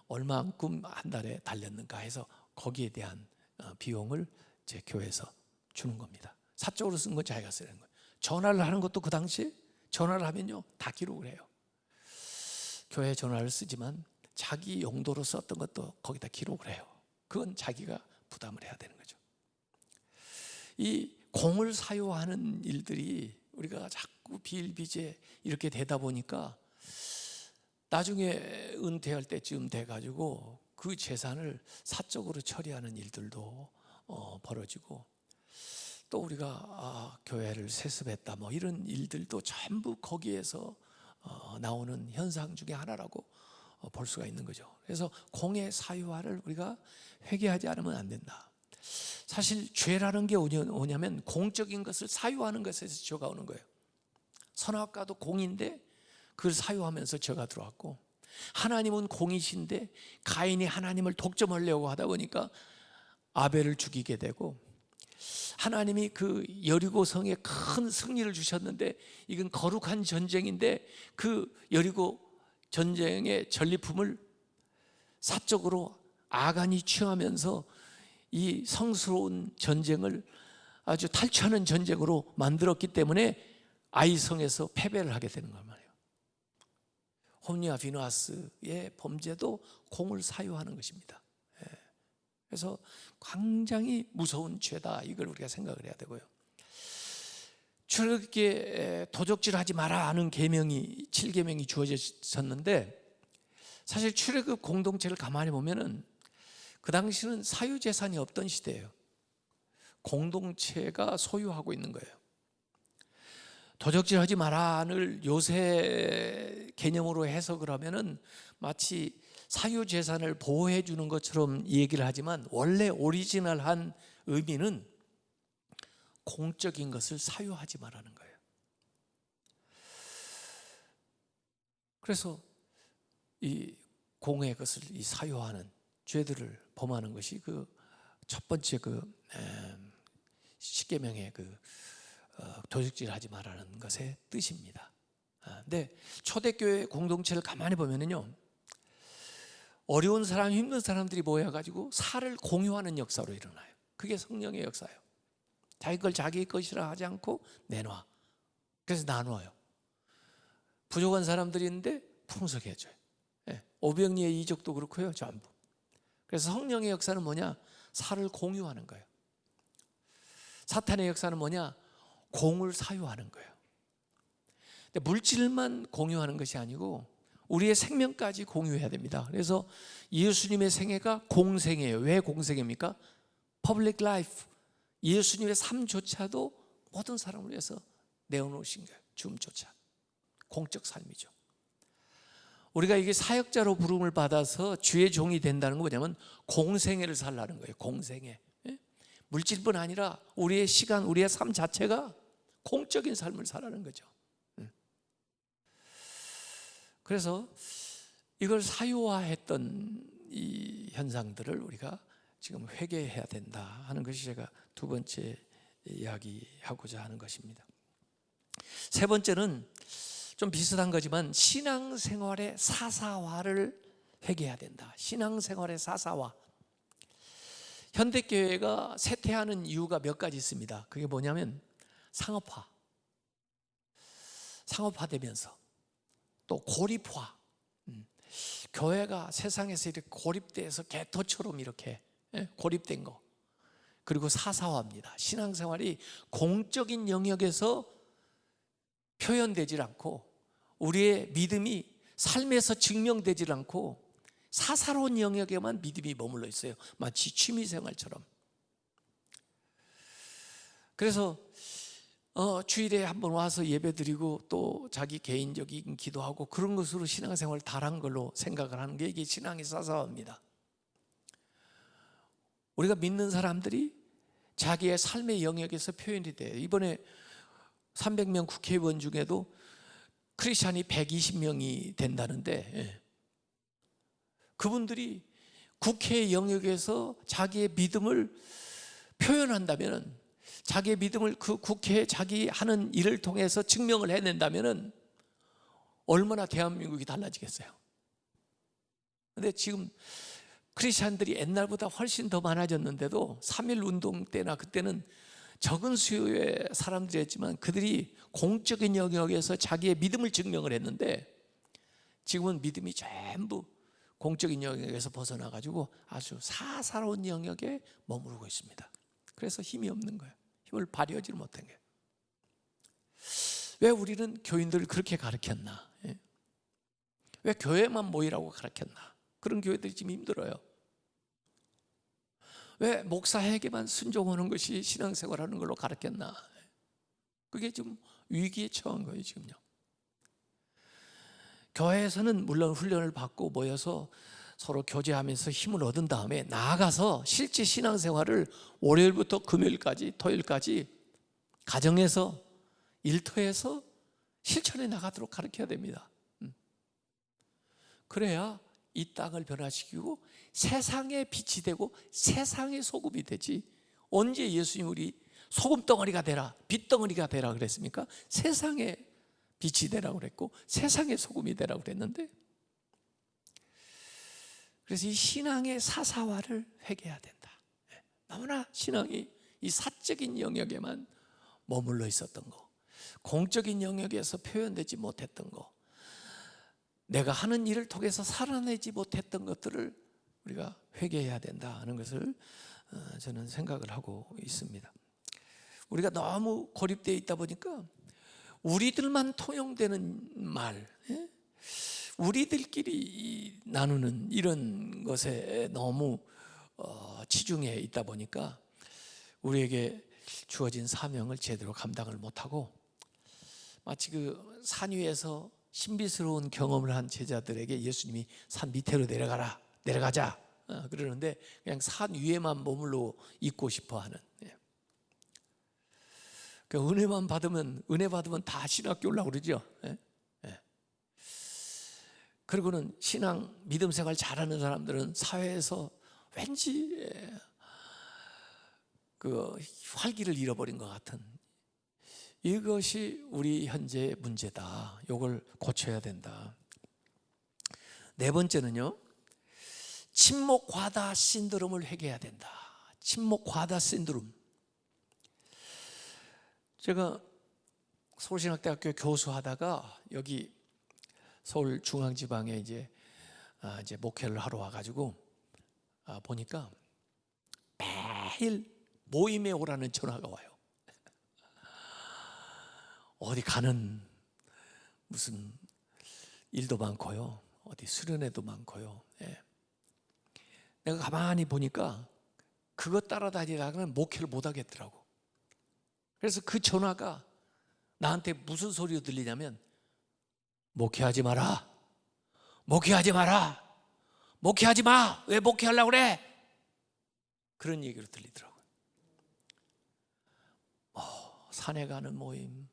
얼마만큼 한 달에 달렸는가 해서 거기에 대한 비용을 제 교회에서 주는 겁니다. 사적으로 쓴 건 자기가 쓰는 거예요. 전화를 하는 것도 그 당시에 전화를 하면요 다 기록을 해요. 교회 전화를 쓰지만 자기 용도로 썼던 것도 거기다 기록을 해요. 그건 자기가 부담을 해야 되는 거죠. 이 공을 사유하는 일들이 우리가 자꾸 비일비재 이렇게 되다 보니까 나중에 은퇴할 때쯤 돼가지고 그 재산을 사적으로 처리하는 일들도 벌어지고, 또 우리가 교회를 세습했다 뭐 이런 일들도 전부 거기에서 나오는 현상 중에 하나라고 볼 수가 있는 거죠. 그래서 공의 사유화를 우리가 회개하지 않으면 안 된다. 사실 죄라는 게 뭐냐면 공적인 것을 사유하는 것에서 죄가 오는 거예요. 선악과도 공인데 그걸 사유하면서 죄가 들어왔고, 하나님은 공이신데 가인이 하나님을 독점하려고 하다 보니까 아벨을 죽이게 되고, 하나님이 그 여리고 성에 큰 승리를 주셨는데 이건 거룩한 전쟁인데 그 여리고 전쟁의 전리품을 사적으로 아간이 취하면서 이 성스러운 전쟁을 아주 탈취하는 전쟁으로 만들었기 때문에 아이성에서 패배를 하게 되는 거 말이에요. 홈리와 비누아스의 범죄도 공을 사유하는 것입니다. 그래서 굉장히 무서운 죄다, 이걸 우리가 생각을 해야 되고요. 출애굽기에 도적질하지 마라 하는 계명이 7계명이 주어졌었는데, 사실 출애굽 공동체를 가만히 보면은 그 당시는 사유재산이 없던 시대예요. 공동체가 소유하고 있는 거예요. 도적질하지 마라를 요새 개념으로 해석을 하면은 마치 사유재산을 보호해 주는 것처럼 얘기를 하지만, 원래 오리지널한 의미는 공적인 것을 사유하지 말라는 거예요. 그래서 이 공의 것을 이 사유하는 죄들을 범하는 것이 그 첫 번째 그 십계명의 그 도적질하지 말라는 것의 뜻입니다. 근데 초대교회 공동체를 가만히 보면은요, 어려운 사람, 힘든 사람들이 모여가지고 살을 공유하는 역사로 일어나요. 그게 성령의 역사예요. 자기 걸 자기 것이라 하지 않고 내놔. 그래서 나눠요. 부족한 사람들이 있는데 풍성히 해줘요. 오병이의 이적도 그렇고요, 전부. 그래서 성령의 역사는 뭐냐? 살을 공유하는 거예요. 사탄의 역사는 뭐냐? 공을 사유하는 거예요. 근데 물질만 공유하는 것이 아니고 우리의 생명까지 공유해야 됩니다. 그래서 예수님의 생애가 공생애예요. 왜 공생애입니까? Public life. 예수님의 삶조차도 모든 사람을 위해서 내어놓으신 거예요. 죽음조차. 공적 삶이죠. 우리가 이게 사역자로 부름을 받아서 주의 종이 된다는 건 뭐냐면 공생애를 살라는 거예요. 공생애. 물질뿐 아니라 우리의 시간, 우리의 삶 자체가 공적인 삶을 살라는 거죠. 그래서 이걸 사유화했던 이 현상들을 우리가 지금 회개해야 된다 하는 것이 제가 두 번째 이야기하고자 하는 것입니다. 세 번째는 좀 비슷한 거지만 신앙생활의 사사화를 회개해야 된다. 신앙생활의 사사화. 현대교회가 쇠퇴하는 이유가 몇 가지 있습니다. 그게 뭐냐면 상업화되면서 또 고립화. 교회가 세상에서 이렇게 고립돼서 개토처럼 이렇게 고립된 거. 그리고 사사화입니다. 신앙생활이 공적인 영역에서 표현되질 않고 우리의 믿음이 삶에서 증명되질 않고 사사로운 영역에만 믿음이 머물러 있어요. 마치 취미생활처럼. 그래서 주일에 한번 와서 예배드리고 또 자기 개인적인 기도하고 그런 것으로 신앙생활을 다한 걸로 생각을 하는 게 이게 신앙의 사사화입니다. 우리가 믿는 사람들이 자기의 삶의 영역에서 표현이 돼요. 이번에 300명 국회의원 중에도 크리스찬이 120명이 된다는데, 그분들이 국회 영역에서 자기의 믿음을 표현한다면, 자기의 믿음을 그 국회에 자기 하는 일을 통해서 증명을 해낸다면 얼마나 대한민국이 달라지겠어요. 그런데 지금 크리스찬들이 옛날보다 훨씬 더 많아졌는데도 3.1 운동 때나 그때는 적은 수요의 사람들이었지만 그들이 공적인 영역에서 자기의 믿음을 증명을 했는데, 지금은 믿음이 전부 공적인 영역에서 벗어나가지고 아주 사사로운 영역에 머무르고 있습니다. 그래서 힘이 없는 거예요. 힘을 발휘하지 못한 거예요. 왜 우리는 교인들을 그렇게 가르쳤나? 왜 교회만 모이라고 가르쳤나? 그런 교회들이 지금 힘들어요. 왜 목사에게만 순종하는 것이 신앙생활하는 걸로 가르쳤나? 그게 좀 위기에 처한 거예요, 지금요. 교회에서는 물론 훈련을 받고 모여서 서로 교제하면서 힘을 얻은 다음에 나아가서 실제 신앙생활을 월요일부터 금요일까지, 토요일까지 가정에서, 일터에서 실천해 나가도록 가르쳐야 됩니다. 그래야 이 땅을 변화시키고 세상의 빛이 되고 세상의 소금이 되지. 언제 예수님 우리 소금덩어리가 되라, 빛덩어리가 되라 그랬습니까? 세상의 빛이 되라고 그랬고 세상의 소금이 되라고 그랬는데, 그래서 이 신앙의 사사화를 회개해야 된다. 너무나 신앙이 이 사적인 영역에만 머물러 있었던 거, 공적인 영역에서 표현되지 못했던 거, 내가 하는 일을 통해서 살아내지 못했던 것들을 우리가 회개해야 된다 하는 것을 저는 생각을 하고 있습니다. 우리가 너무 고립되어 있다 보니까 우리들만 통용되는 말, 우리들끼리 나누는 이런 것에 너무 치중해 있다 보니까 우리에게 주어진 사명을 제대로 감당을 못하고, 마치 그 산 위에서 신비스러운 경험을 한 제자들에게 예수님이 산 밑으로 내려가자 그러는데 그냥 산 위에만 머물러 있고 싶어 하는, 그 은혜 받으면 다 신학교 올라오고 그러죠. 그리고는 신앙 믿음 생활 잘하는 사람들은 사회에서 왠지 그 활기를 잃어버린 것 같은, 이것이 우리 현재의 문제다. 이걸 고쳐야 된다. 네 번째는요, 침묵 과다 신드롬을 회개해야 된다. 침묵 과다 신드롬. 제가 서울신학대학교 교수하다가 여기 서울중앙지방에 이제 목회를 하러 와가지고 보니까 매일 모임에 오라는 전화가 와요. 어디 가는 무슨 일도 많고요, 어디 수련회도 많고요. 내가 가만히 보니까 그것 따라다니다가는 목회를 못 하겠더라고. 그래서 그 전화가 나한테 무슨 소리로 들리냐면, 목회하지 마라, 목회하지 마라, 목회하지 마, 왜 목회하려고 그래? 그런 얘기로 들리더라고요. 산에 가는 모임,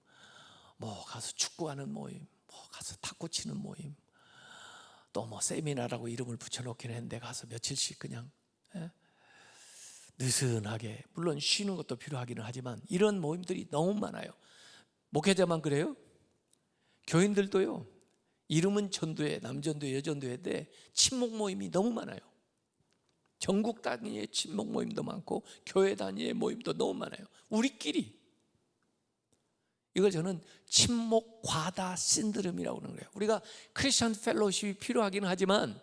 가서 축구하는 모임, 가서 탁구 치는 모임, 또 세미나라고 이름을 붙여놓긴 했는데 가서 며칠씩 그냥 느슨하게, 물론 쉬는 것도 필요하기는 하지만 이런 모임들이 너무 많아요. 목회자만 그래요? 교인들도요. 이름은 전도회, 남전도회, 여전도회인데 친목 모임이 너무 많아요. 전국 단위의 친목 모임도 많고 교회 단위의 모임도 너무 많아요. 우리끼리. 이걸 저는 침묵 과다 신드롬이라고 하는 거예요. 우리가 크리스천 펠로우십이 필요하긴 하지만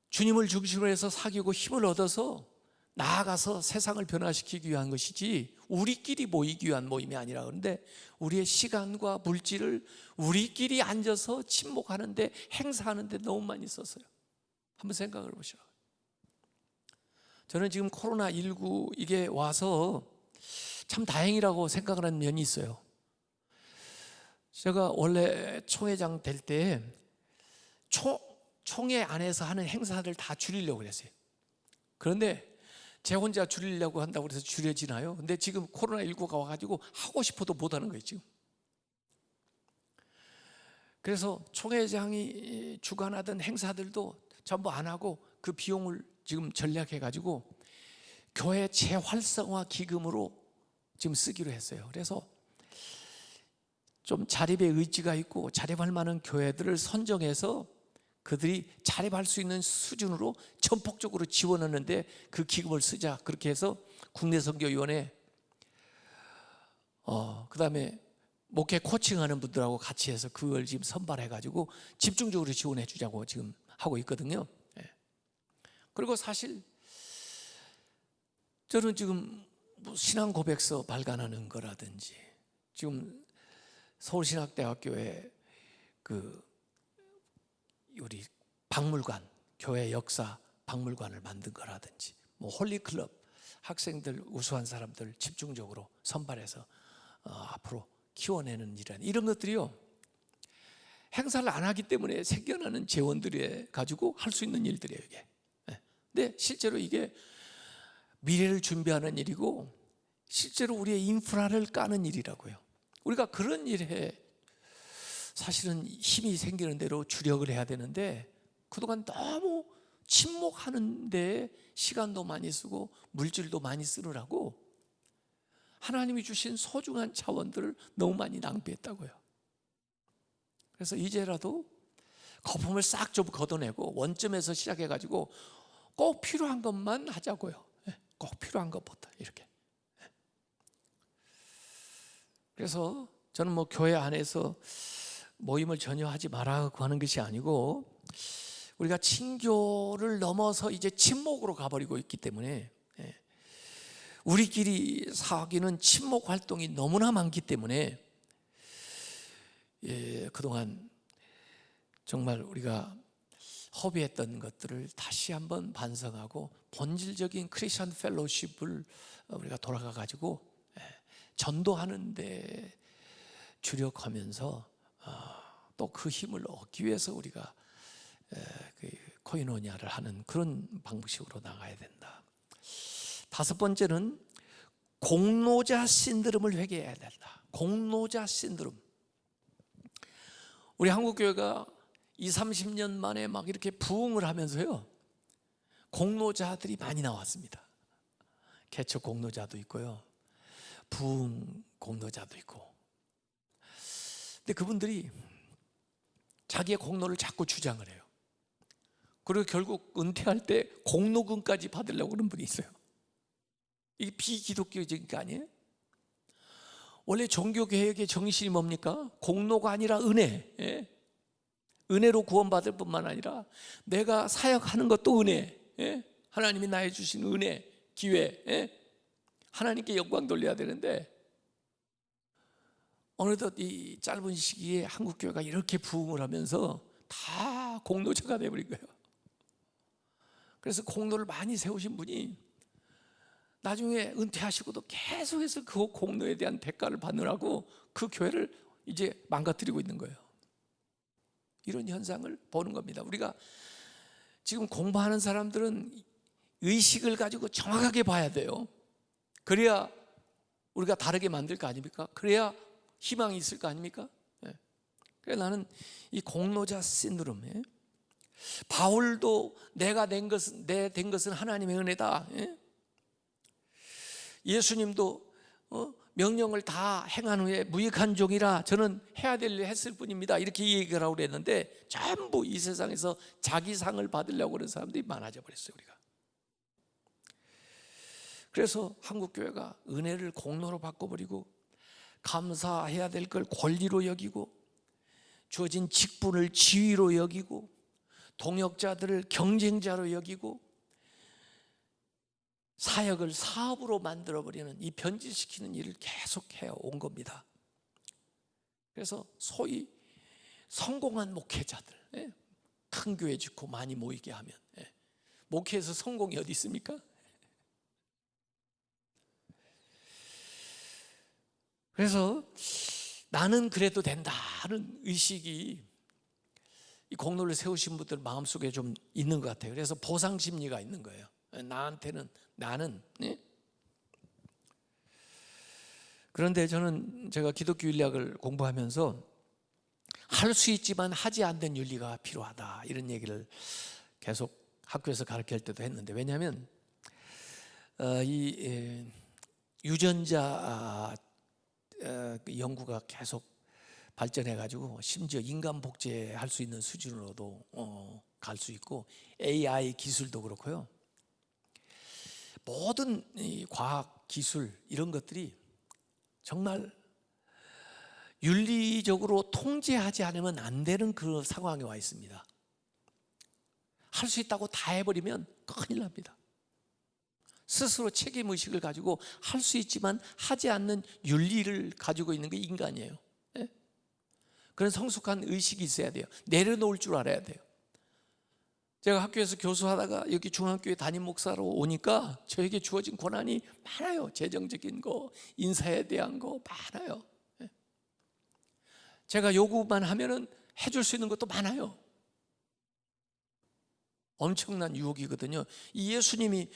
주님을 중심으로 해서 사귀고 힘을 얻어서 나아가서 세상을 변화시키기 위한 것이지 우리끼리 모이기 위한 모임이 아니라, 그런데 우리의 시간과 물질을 우리끼리 앉아서 침묵하는데, 행사하는데 너무 많이 썼어요. 한번 생각을 보시죠. 저는 지금 코로나19 이게 와서 참 다행이라고 생각을 하는 면이 있어요. 제가 원래 총회장 될 때 총회 안에서 하는 행사들 다 줄이려고 그랬어요. 그런데 제 혼자 줄이려고 한다고 해서 줄여지나요? 근데 지금 코로나19가 와가지고 하고 싶어도 못하는 거예요 지금. 그래서 총회장이 주관하던 행사들도 전부 안 하고 그 비용을 지금 전략해가지고 교회 재활성화 기금으로 지금 쓰기로 했어요. 그래서 좀 자립의 의지가 있고 자립할 만한 교회들을 선정해서 그들이 자립할 수 있는 수준으로 전폭적으로 지원하는데 그 기금을 쓰자, 그렇게 해서 국내선교위원회 그다음에 목회 코칭하는 분들하고 같이 해서 그걸 지금 선발해가지고 집중적으로 지원해 주자고 지금 하고 있거든요. 그리고 사실 저는 지금 신앙 고백서 발간하는 거라든지, 지금 서울신학대학교에 우리 박물관, 교회 역사 박물관을 만든 거라든지, 홀리클럽 학생들, 우수한 사람들 집중적으로 선발해서 앞으로 키워내는 이런 것들이요, 행사를 안 하기 때문에 생겨나는 재원들에 가지고 할 수 있는 일들이에요, 이게. 근데 실제로 이게 미래를 준비하는 일이고 실제로 우리의 인프라를 까는 일이라고요. 우리가 그런 일에 사실은 힘이 생기는 대로 주력을 해야 되는데 그동안 너무 침묵하는 데 시간도 많이 쓰고 물질도 많이 쓰느라고 하나님이 주신 소중한 자원들을 너무 많이 낭비했다고요. 그래서 이제라도 거품을 싹 좀 걷어내고 원점에서 시작해가지고 꼭 필요한 것만 하자고요. 꼭 필요한 것부터 이렇게. 그래서 저는 뭐 교회 안에서 모임을 전혀 하지 말라고 하는 것이 아니고 우리가 친교를 넘어서 이제 친목으로 가버리고 있기 때문에 우리끼리 사귀는 친목 활동이 너무나 많기 때문에 그동안 정말 우리가 허비했던 것들을 다시 한번 반성하고 본질적인 크리스천 펠로십을 우리가 돌아가 가지고 전도하는 데 주력하면서 또 그 힘을 얻기 위해서 우리가 코이노니아를 하는 그런 방식으로 나가야 된다. 다섯 번째는 공로자 신드롬을 회개해야 된다. 공로자 신드롬. 우리 한국교회가 20-30년 만에 막 이렇게 부흥을 하면서요 공로자들이 많이 나왔습니다. 개척 공로자도 있고요 부흥 공로자도 있고. 근데 그분들이 자기의 공로를 자꾸 주장을 해요. 그리고 결국 은퇴할 때 공로금까지 받으려고 하는 분이 있어요. 이게 비기독교적인 거 아니에요? 원래 종교개혁의 정신이 뭡니까? 공로가 아니라 은혜. 은혜로 구원받을 뿐만 아니라 내가 사역하는 것도 은혜. 하나님이 나에 주신 은혜, 기회. 하나님께 영광 돌려야 되는데 어느덧 이 짧은 시기에 한국교회가 이렇게 부흥을 하면서 다 공로자가 되어버린 거예요. 그래서 공로를 많이 세우신 분이 나중에 은퇴하시고도 계속해서 그 공로에 대한 대가를 받느라고 그 교회를 이제 망가뜨리고 있는 거예요. 이런 현상을 보는 겁니다. 우리가 지금 공부하는 사람들은 의식을 가지고 정확하게 봐야 돼요. 그래야 우리가 다르게 만들 거 아닙니까? 그래야 희망이 있을 거 아닙니까? 그래서 나는 이 공로자 신드롬에 바울도 내가 된 것은 하나님의 은혜다. 예수님도 명령을 다 행한 후에 무익한 종이라 저는 해야 될 일 했을 뿐입니다. 이렇게 얘기를 하고 그랬는데 전부 이 세상에서 자기 상을 받으려고 하는 사람들이 많아져 버렸어요. 우리가. 그래서 한국교회가 은혜를 공로로 바꿔버리고 감사해야 될 걸 권리로 여기고 주어진 직분을 지위로 여기고 동역자들을 경쟁자로 여기고 사역을 사업으로 만들어버리는 이 변질시키는 일을 계속해 온 겁니다. 그래서 소위 성공한 목회자들, 큰 교회 짓고 많이 모이게 하면 목회에서 성공이 어디 있습니까? 그래서 나는 그래도 된다는 의식이 이 공로를 세우신 분들 마음속에 좀 있는 것 같아요. 그래서 보상 심리가 있는 거예요. 나한테는 나는. 그런데 저는 제가 기독교 윤리학을 공부하면서 할 수 있지만 하지 않는 윤리가 필요하다 이런 얘기를 계속 학교에서 가르칠 때도 했는데, 왜냐하면 이 유전자 연구가 계속 발전해가지고 심지어 인간 복제할 수 있는 수준으로도 갈 수 있고 AI 기술도 그렇고요. 모든 이 과학 기술 이런 것들이 정말 윤리적으로 통제하지 않으면 안 되는 그런 상황에 와 있습니다. 할 수 있다고 다 해버리면 큰일 납니다. 스스로 책임의식을 가지고 할 수 있지만 하지 않는 윤리를 가지고 있는 게 인간이에요. 그런 성숙한 의식이 있어야 돼요. 내려놓을 줄 알아야 돼요. 제가 학교에서 교수하다가 여기 중앙교회 담임 목사로 오니까 저에게 주어진 권한이 많아요. 재정적인 거, 인사에 대한 거 많아요. 제가 요구만 하면은 해줄 수 있는 것도 많아요. 엄청난 유혹이거든요. 이 예수님이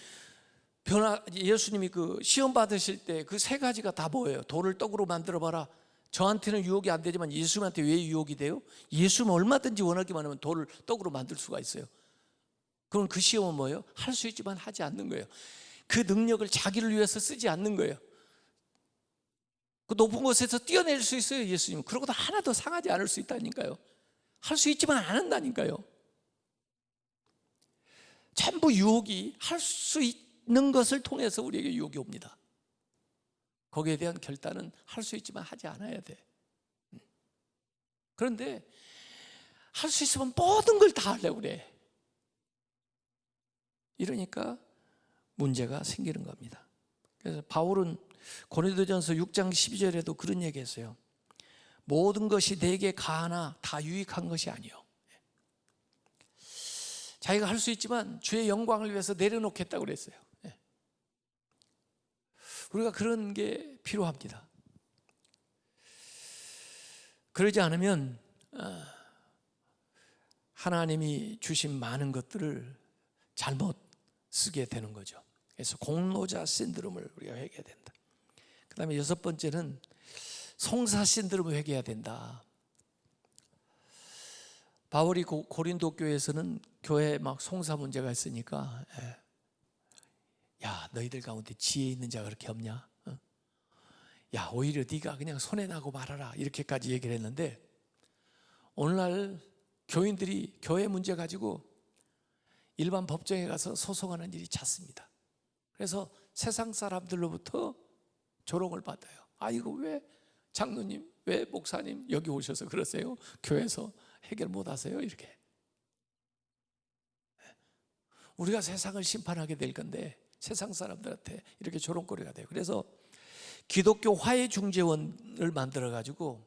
그 시험 받으실 때 그 세 가지가 다 뭐예요? 돌을 떡으로 만들어 봐라. 저한테는 유혹이 안 되지만 예수님한테 왜 유혹이 돼요? 예수님은 얼마든지 원하기만 하면 돌을 떡으로 만들 수가 있어요. 그럼 그 시험은 뭐예요? 할 수 있지만 하지 않는 거예요. 그 능력을 자기를 위해서 쓰지 않는 거예요. 그 높은 곳에서 뛰어낼 수 있어요, 예수님. 그러고도 하나도 상하지 않을 수 있다니까요. 할 수 있지만 안 한다니까요. 전부 유혹이 할 수 있는 것을 통해서 우리에게 유혹이 옵니다. 거기에 대한 결단은 할 수 있지만 하지 않아야 돼. 그런데 할 수 있으면 모든 걸 다 하려고 그래. 이러니까 문제가 생기는 겁니다. 그래서 바울은 고린도전서 6장 12절에도 그런 얘기했어요. 모든 것이 내게 가하나 다 유익한 것이 아니요. 자기가 할 수 있지만 주의 영광을 위해서 내려놓겠다고 그랬어요. 우리가 그런 게 필요합니다. 그러지 않으면 하나님이 주신 많은 것들을 잘못 쓰게 되는 거죠. 그래서 공로자 신드롬을 우리가 회개해야 된다. 그 다음에 6번째는 송사 신드롬을 회개해야 된다. 바울이 고린도 교회에서는 교회에 막 송사 문제가 있으니까 야, 너희들 가운데 지혜 있는 자가 그렇게 없냐? 야, 오히려 네가 그냥 손해나고 말아라, 이렇게까지 얘기를 했는데, 오늘날 교인들이 교회 문제 가지고 일반 법정에 가서 소송하는 일이 잦습니다. 그래서 세상 사람들로부터 조롱을 받아요. 아, 이거 왜 장로님, 왜 목사님 여기 오셔서 그러세요? 교회에서 해결 못 하세요? 이렇게. 우리가 세상을 심판하게 될 건데 세상 사람들한테 이렇게 조롱거리가 돼요. 그래서 기독교 화해중재원을 만들어 가지고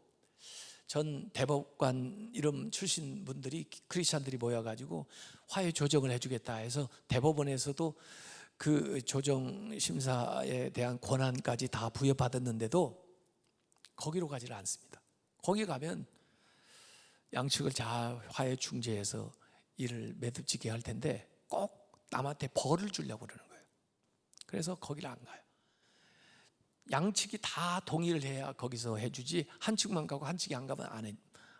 전 대법관 이름 출신 분들이, 크리스찬들이 모여가지고 화해 조정을 해주겠다 해서 대법원에서도 그 조정 심사에 대한 권한까지 다 부여받았는데도 거기로 가지를 않습니다. 거기 가면 양측을 잘 화해 중재해서 일을 매듭지게 할 텐데 꼭 남한테 벌을 주려고 그러는 거예요. 그래서 거기를 안 가요. 양측이 다 동의를 해야 거기서 해주지, 한 측만 가고 한 측이 안 가면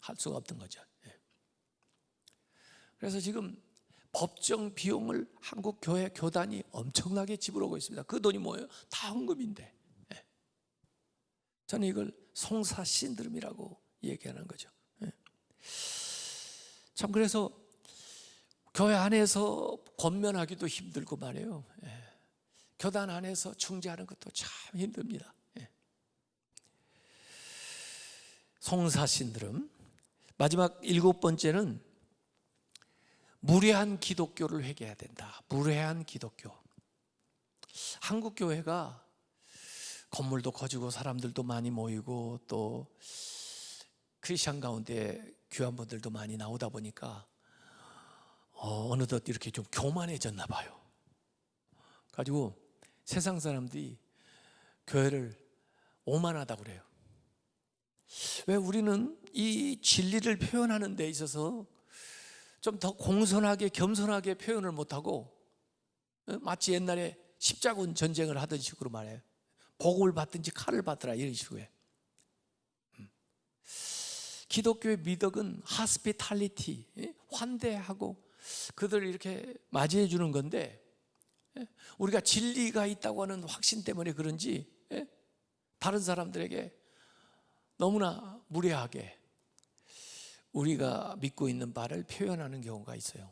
할 수가 없던 거죠. 그래서 지금 법정 비용을 한국 교회 교단이 엄청나게 지불하고 있습니다. 그 돈이 뭐예요? 다 헌금인데. 저는 이걸 송사 신드롬이라고 얘기하는 거죠. 참, 그래서 교회 안에서 권면하기도 힘들고 말이에요. 교단 안에서 중재하는 것도 참 힘듭니다. 송사 신드롬. 마지막 7번째는 무례한 기독교를 회개해야 된다. 무례한 기독교. 한국 교회가 건물도 커지고 사람들도 많이 모이고 또 크리스천 가운데 귀한 분들도 많이 나오다 보니까 어느덧 이렇게 좀 교만해졌나 봐요. 가지고 세상 사람들이 교회를 오만하다고 그래요. 왜 우리는 이 진리를 표현하는 데 있어서 좀 더 공손하게 겸손하게 표현을 못하고 마치 옛날에 십자군 전쟁을 하던 식으로 말해요. 복을 받든지 칼을 받더라, 이런 식으로 해. 기독교의 미덕은 하스피탈리티, 환대하고 그들을 이렇게 맞이해 주는 건데, 우리가 진리가 있다고 하는 확신 때문에 그런지 다른 사람들에게 너무나 무례하게 우리가 믿고 있는 바를 표현하는 경우가 있어요.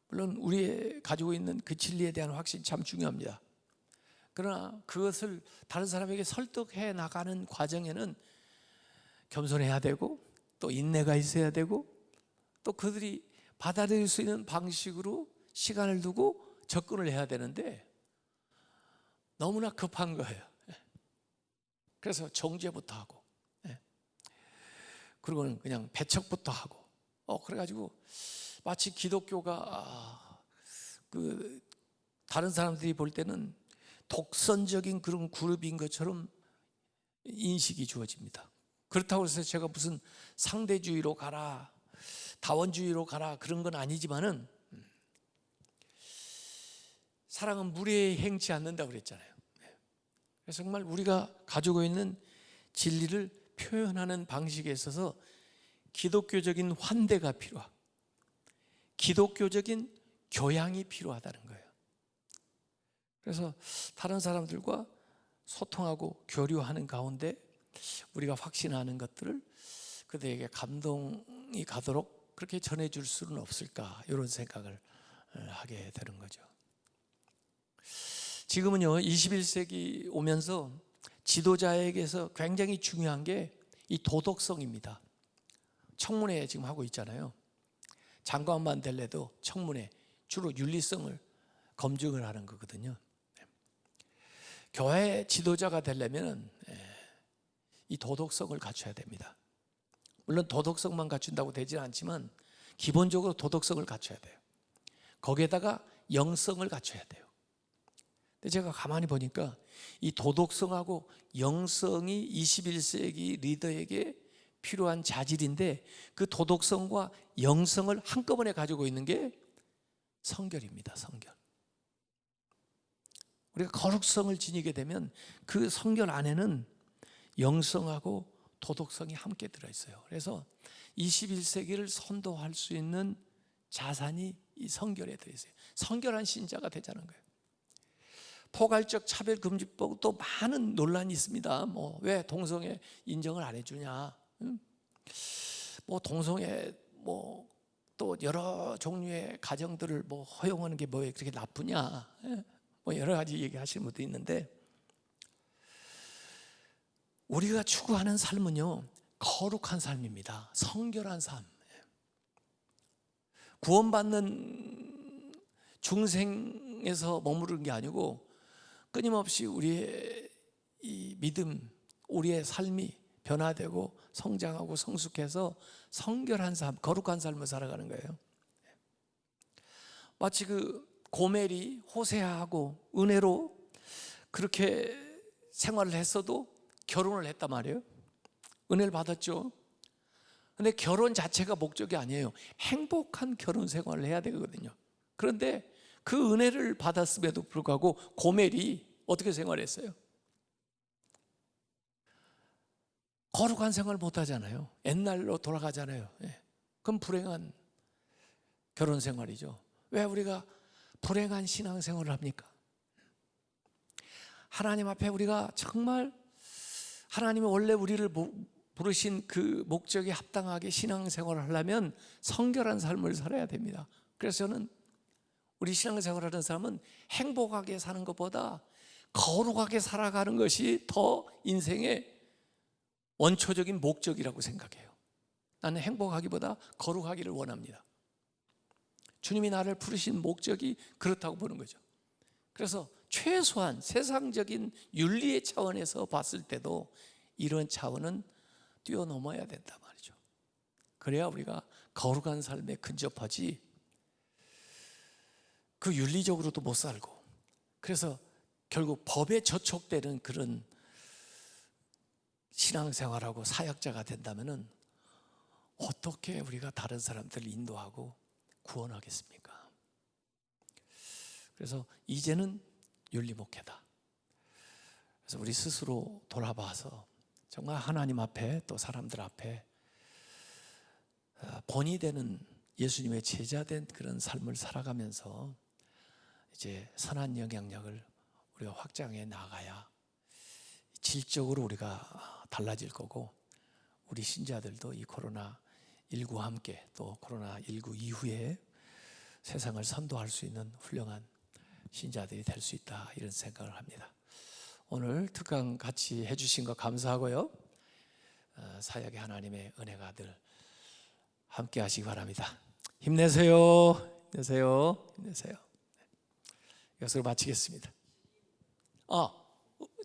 물론 우리 가지고 있는 그 진리에 대한 확신이 참 중요합니다. 그러나 그것을 다른 사람에게 설득해 나가는 과정에는 겸손해야 되고 또 인내가 있어야 되고 또 그들이 받아들일 수 있는 방식으로 시간을 두고 접근을 해야 되는데 너무나 급한 거예요. 그래서 정죄부터 하고 그리고는 그냥 배척부터 하고 그래가지고 마치 기독교가 그 다른 사람들이 볼 때는 독선적인 그런 그룹인 것처럼 인식이 주어집니다. 그렇다고 해서 제가 무슨 상대주의로 가라, 다원주의로 가라 그런 건 아니지만은 사랑은 무례에 행치 않는다고 그랬잖아요. 그래서 정말 우리가 가지고 있는 진리를 표현하는 방식에 있어서 기독교적인 환대가 필요하고 기독교적인 교양이 필요하다는 거예요. 그래서 다른 사람들과 소통하고 교류하는 가운데 우리가 확신하는 것들을 그들에게 감동이 가도록 그렇게 전해줄 수는 없을까, 이런 생각을 하게 되는 거죠. 지금은요 21세기 오면서 지도자에게서 굉장히 중요한 게 이 도덕성입니다. 청문회 지금 하고 있잖아요. 장관만 될래도 청문회 주로 윤리성을 검증을 하는 거거든요. 교회 지도자가 되려면 이 도덕성을 갖춰야 됩니다. 물론 도덕성만 갖춘다고 되지는 않지만 기본적으로 도덕성을 갖춰야 돼요. 거기에다가 영성을 갖춰야 돼요. 근데 제가 가만히 보니까 이 도덕성하고 영성이 21세기 리더에게 필요한 자질인데, 그 도덕성과 영성을 한꺼번에 가지고 있는 게 성결입니다. 성결. 우리가 거룩성을 지니게 되면 그 성결 안에는 영성하고 도덕성이 함께 들어있어요. 그래서 21세기를 선도할 수 있는 자산이 이 성결에 들어있어요. 성결한 신자가 되자는 거예요. 포괄적 차별금지법 또 많은 논란이 있습니다. 왜 동성애 인정을 안 해주냐? 동성애 또 여러 종류의 가정들을 허용하는 게 왜 그렇게 나쁘냐? 여러 가지 얘기하시는 분도 있는데, 우리가 추구하는 삶은요 거룩한 삶입니다. 성결한 삶. 구원받는 중생에서 머무르는 게 아니고 끊임없이 우리의 이 믿음, 우리의 삶이 변화되고 성장하고 성숙해서 성결한 삶, 거룩한 삶을 살아가는 거예요. 마치 그 고멜이 호세아하고 은혜로 그렇게 생활을 했어도 결혼을 했단 말이에요. 은혜를 받았죠. 근데 결혼 자체가 목적이 아니에요. 행복한 결혼 생활을 해야 되거든요. 그런데 그 은혜를 받았음에도 불구하고 고멜이 어떻게 생활했어요? 거룩한 생활을 못 하잖아요. 옛날로 돌아가잖아요. 그럼 불행한 결혼 생활이죠. 왜 우리가 불행한 신앙 생활을 합니까? 하나님 앞에 우리가 정말 하나님이 원래 우리를 부르신 그 목적에 합당하게 신앙 생활을 하려면 성결한 삶을 살아야 됩니다. 그래서 저는 우리 신앙 생활하는 사람은 행복하게 사는 것보다 거룩하게 살아가는 것이 더 인생의 원초적인 목적이라고 생각해요. 나는 행복하기보다 거룩하기를 원합니다. 주님이 나를 부르신 목적이 그렇다고 보는 거죠. 그래서 최소한 세상적인 윤리의 차원에서 봤을 때도 이런 차원은 뛰어넘어야 된다 말이죠. 그래야 우리가 거룩한 삶에 근접하지, 그 윤리적으로도 못 살고, 그래서 결국 법에 저촉되는 그런 신앙생활하고 사역자가 된다면 어떻게 우리가 다른 사람들을 인도하고 구원하겠습니까? 그래서 이제는 윤리목회다. 그래서 우리 스스로 돌아봐서 정말 하나님 앞에 또 사람들 앞에 본이 되는 예수님의 제자된 그런 삶을 살아가면서 이제 선한 영향력을 우리가 확장해 나가야 질적으로 우리가 달라질 거고, 우리 신자들도 이 코로나19와 함께 또 코로나19 이후에 세상을 선도할 수 있는 훌륭한 신자들이 될 수 있다, 이런 생각을 합니다. 오늘 특강 같이 해주신 거 감사하고요. 사역의 하나님의 은혜가 늘 함께 하시기 바랍니다. 힘내세요. 힘내세요. 힘내세요. 이것으로 마치겠습니다.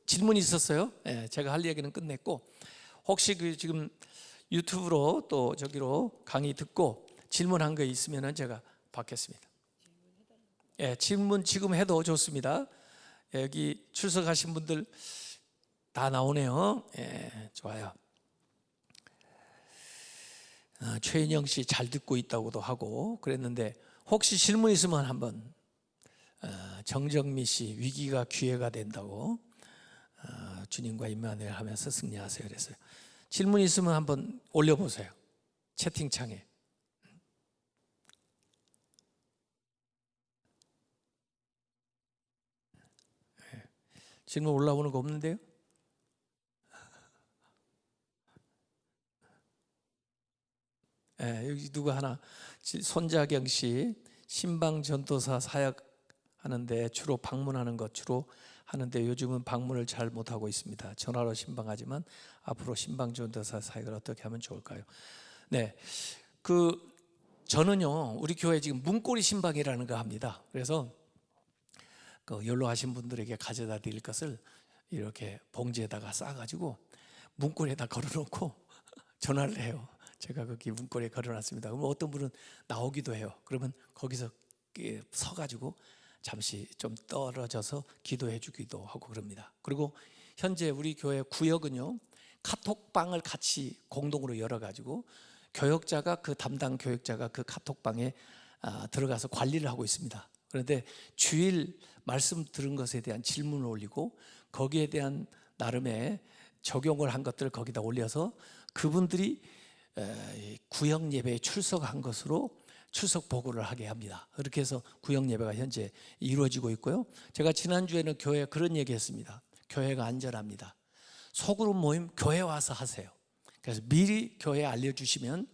질문이 있었어요. 제가 할 얘기는 끝냈고, 혹시 지금 유튜브로 또 저기로 강의 듣고 질문한 거 있으면 제가 받겠습니다. 질문 지금 해도 좋습니다. 여기 출석하신 분들 다 나오네요. 좋아요. 최인영 씨 잘 듣고 있다고도 하고 그랬는데 혹시 질문 있으면 한번 정정미 씨 위기가 기회가 된다고 주님과 임마누엘 하면서 승리하세요 그랬어요. 질문 있으면 한번 올려보세요. 채팅창에. 질문 올라오는 거 없는데요? 여기 누가 하나 손자경 씨 신방 전도사 사역하는데 주로 방문하는 것 주로 하는데 요즘은 방문을 잘 못하고 있습니다. 전화로 신방하지만 앞으로 신방 전도사 사역을 어떻게 하면 좋을까요? 네, 저는요 우리 교회 지금 문고리 신방이라는 거 합니다. 그래서 연로하신 분들에게 가져다 드릴 것을 이렇게 봉지에다가 싸가지고 문고리에다 걸어놓고 전화를 해요. 제가 거기 문고리에 걸어놨습니다. 그럼 어떤 분은 나오기도 해요. 그러면 거기서 서가지고 잠시 좀 떨어져서 기도해 주기도 하고 그럽니다. 그리고 현재 우리 교회 구역은요 카톡방을 같이 공동으로 열어가지고 교역자가 그 담당 교역자가 그 카톡방에 들어가서 관리를 하고 있습니다. 그런데 주일 말씀 들은 것에 대한 질문을 올리고 거기에 대한 나름의 적용을 한 것들을 거기다 올려서 그분들이 구역 예배에 출석한 것으로 출석 보고를 하게 합니다. 그렇게 해서 구역 예배가 현재 이루어지고 있고요. 제가 지난주에는 교회에 그런 얘기했습니다. 교회가 안전합니다. 소그룹 모임 교회 와서 하세요. 그래서 미리 교회에 알려주시면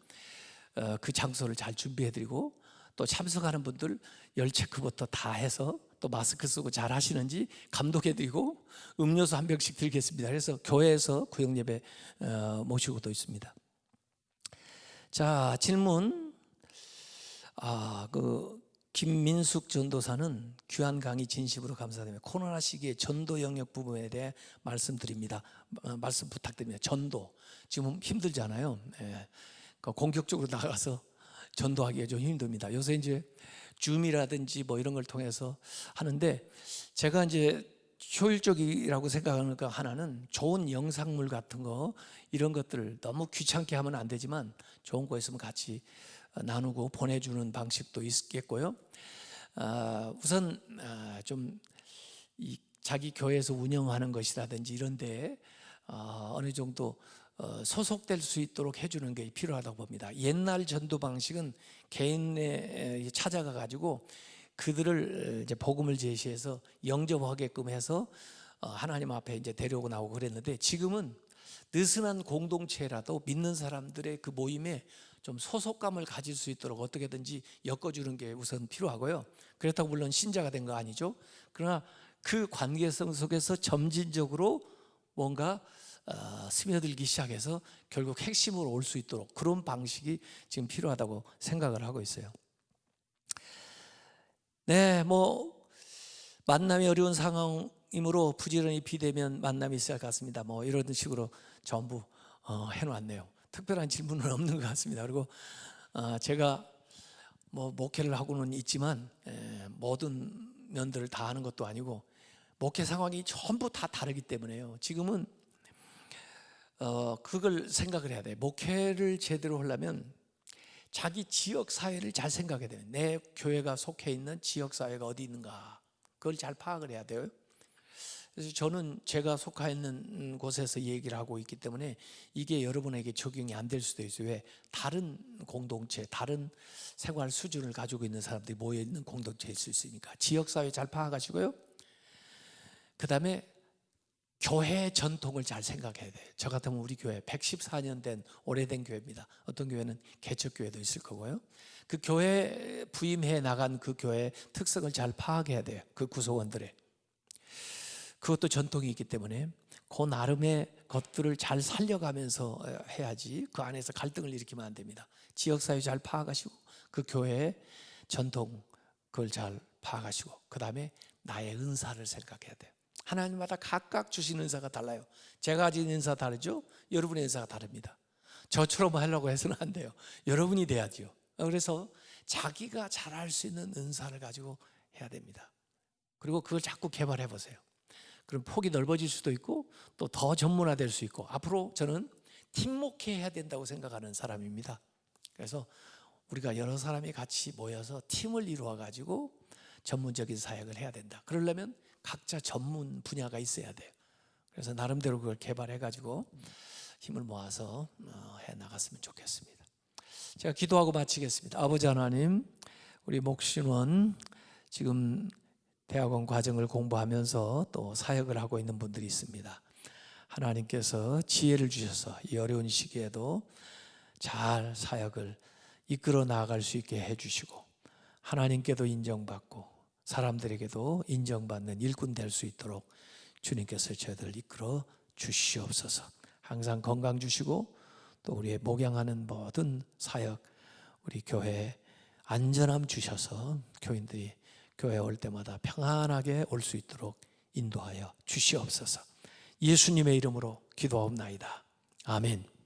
그 장소를 잘 준비해드리고 또 참석하는 분들 열 체크부터 다 해서 또 마스크 쓰고 잘 하시는지 감독해드리고 음료수 한 병씩 드리겠습니다. 그래서 교회에서 구역 예배 모시고도 있습니다. 자, 질문. 김민숙 전도사는 귀한 강의 진심으로 감사드립니다. 코로나 시기에 전도 영역 부분에 대해 말씀드립니다. 말씀 부탁드립니다. 전도 지금 힘들잖아요. 공격적으로 나가서 전도하기가 좀 힘듭니다. 요새 이제 줌이라든지 뭐 이런 걸 통해서 하는데 제가 이제 효율적이라고 생각하는 거 하나는 좋은 영상물 같은 거 이런 것들을 너무 귀찮게 하면 안 되지만 좋은 거 있으면 같이 나누고 보내주는 방식도 있겠고요. 우선 좀 자기 교회에서 운영하는 것이라든지 이런데 어느 정도 소속될 수 있도록 해주는 게 필요하다고 봅니다. 옛날 전도 방식은 개인에 찾아가 가지고 그들을 이제 복음을 제시해서 영접하게끔 해서 하나님 앞에 이제 데려오고 나오고 그랬는데 지금은 느슨한 공동체라도 믿는 사람들의 그 모임에 좀 소속감을 가질 수 있도록 어떻게든지 엮어주는 게 우선 필요하고요. 그렇다고 물론 신자가 된 거 아니죠. 그러나 그 관계성 속에서 점진적으로 뭔가 스며들기 시작해서 결국 핵심으로 올 수 있도록 그런 방식이 지금 필요하다고 생각을 하고 있어요. 네, 뭐 만남이 어려운 상황이므로 부지런히 비대면 만남이 있을 것 같습니다. 뭐 이런 식으로 전부 해놓았네요. 특별한 질문은 없는 것 같습니다. 그리고 제가 뭐 목회를 하고는 있지만 모든 면들을 다 아는 것도 아니고 목회 상황이 전부 다 다르기 때문에요. 지금은 그걸 생각을 해야 돼요. 목회를 제대로 하려면 자기 지역 사회를 잘 생각해야 돼요. 내 교회가 속해 있는 지역 사회가 어디 있는가 그걸 잘 파악을 해야 돼요. 그래서 저는 제가 속해 있는 곳에서 얘기를 하고 있기 때문에 이게 여러분에게 적용이 안 될 수도 있어요. 왜? 다른 공동체, 다른 생활 수준을 가지고 있는 사람들이 모여 있는 공동체일 수 있으니까 지역 사회 잘 파악하시고요. 그 다음에 교회 전통을 잘 생각해야 돼요. 저 같으면 우리 교회 114년 된 오래된 교회입니다. 어떤 교회는 개척교회도 있을 거고요. 그 교회 부임해 나간 그 교회의 특성을 잘 파악해야 돼요. 그 구성원들의. 그것도 전통이 있기 때문에 그 나름의 것들을 잘 살려가면서 해야지 그 안에서 갈등을 일으키면 안 됩니다. 지역사회 잘 파악하시고 그 교회의 전통 그걸 잘 파악하시고 그 다음에 나의 은사를 생각해야 돼요. 하나님마다 각각 주신 은사가 달라요. 제가 가진 은사 다르죠? 여러분의 은사가 다릅니다. 저처럼 하려고 해서는 안 돼요. 여러분이 돼야죠. 그래서 자기가 잘할 수 있는 은사를 가지고 해야 됩니다. 그리고 그걸 자꾸 개발해 보세요. 그럼 폭이 넓어질 수도 있고 또 더 전문화될 수 있고 앞으로 저는 팀 목회해야 된다고 생각하는 사람입니다. 그래서 우리가 여러 사람이 같이 모여서 팀을 이루어 가지고 전문적인 사역을 해야 된다. 그러려면 각자 전문 분야가 있어야 돼요. 그래서 나름대로 그걸 개발해 가지고 힘을 모아서 해 나갔으면 좋겠습니다. 제가 기도하고 마치겠습니다. 아버지 하나님, 우리 목신원 지금 대학원 과정을 공부하면서 또 사역을 하고 있는 분들이 있습니다. 하나님께서 지혜를 주셔서 이 어려운 시기에도 잘 사역을 이끌어 나아갈 수 있게 해주시고 하나님께도 인정받고 사람들에게도 인정받는 일꾼 될 수 있도록 주님께서 저희들 이끌어 주시옵소서. 항상 건강 주시고 또 우리의 목양하는 모든 사역, 우리 교회에 안전함 주셔서 교인들이 교회에 올 때마다 평안하게 올 수 있도록 인도하여 주시옵소서. 예수님의 이름으로 기도하옵나이다. 아멘.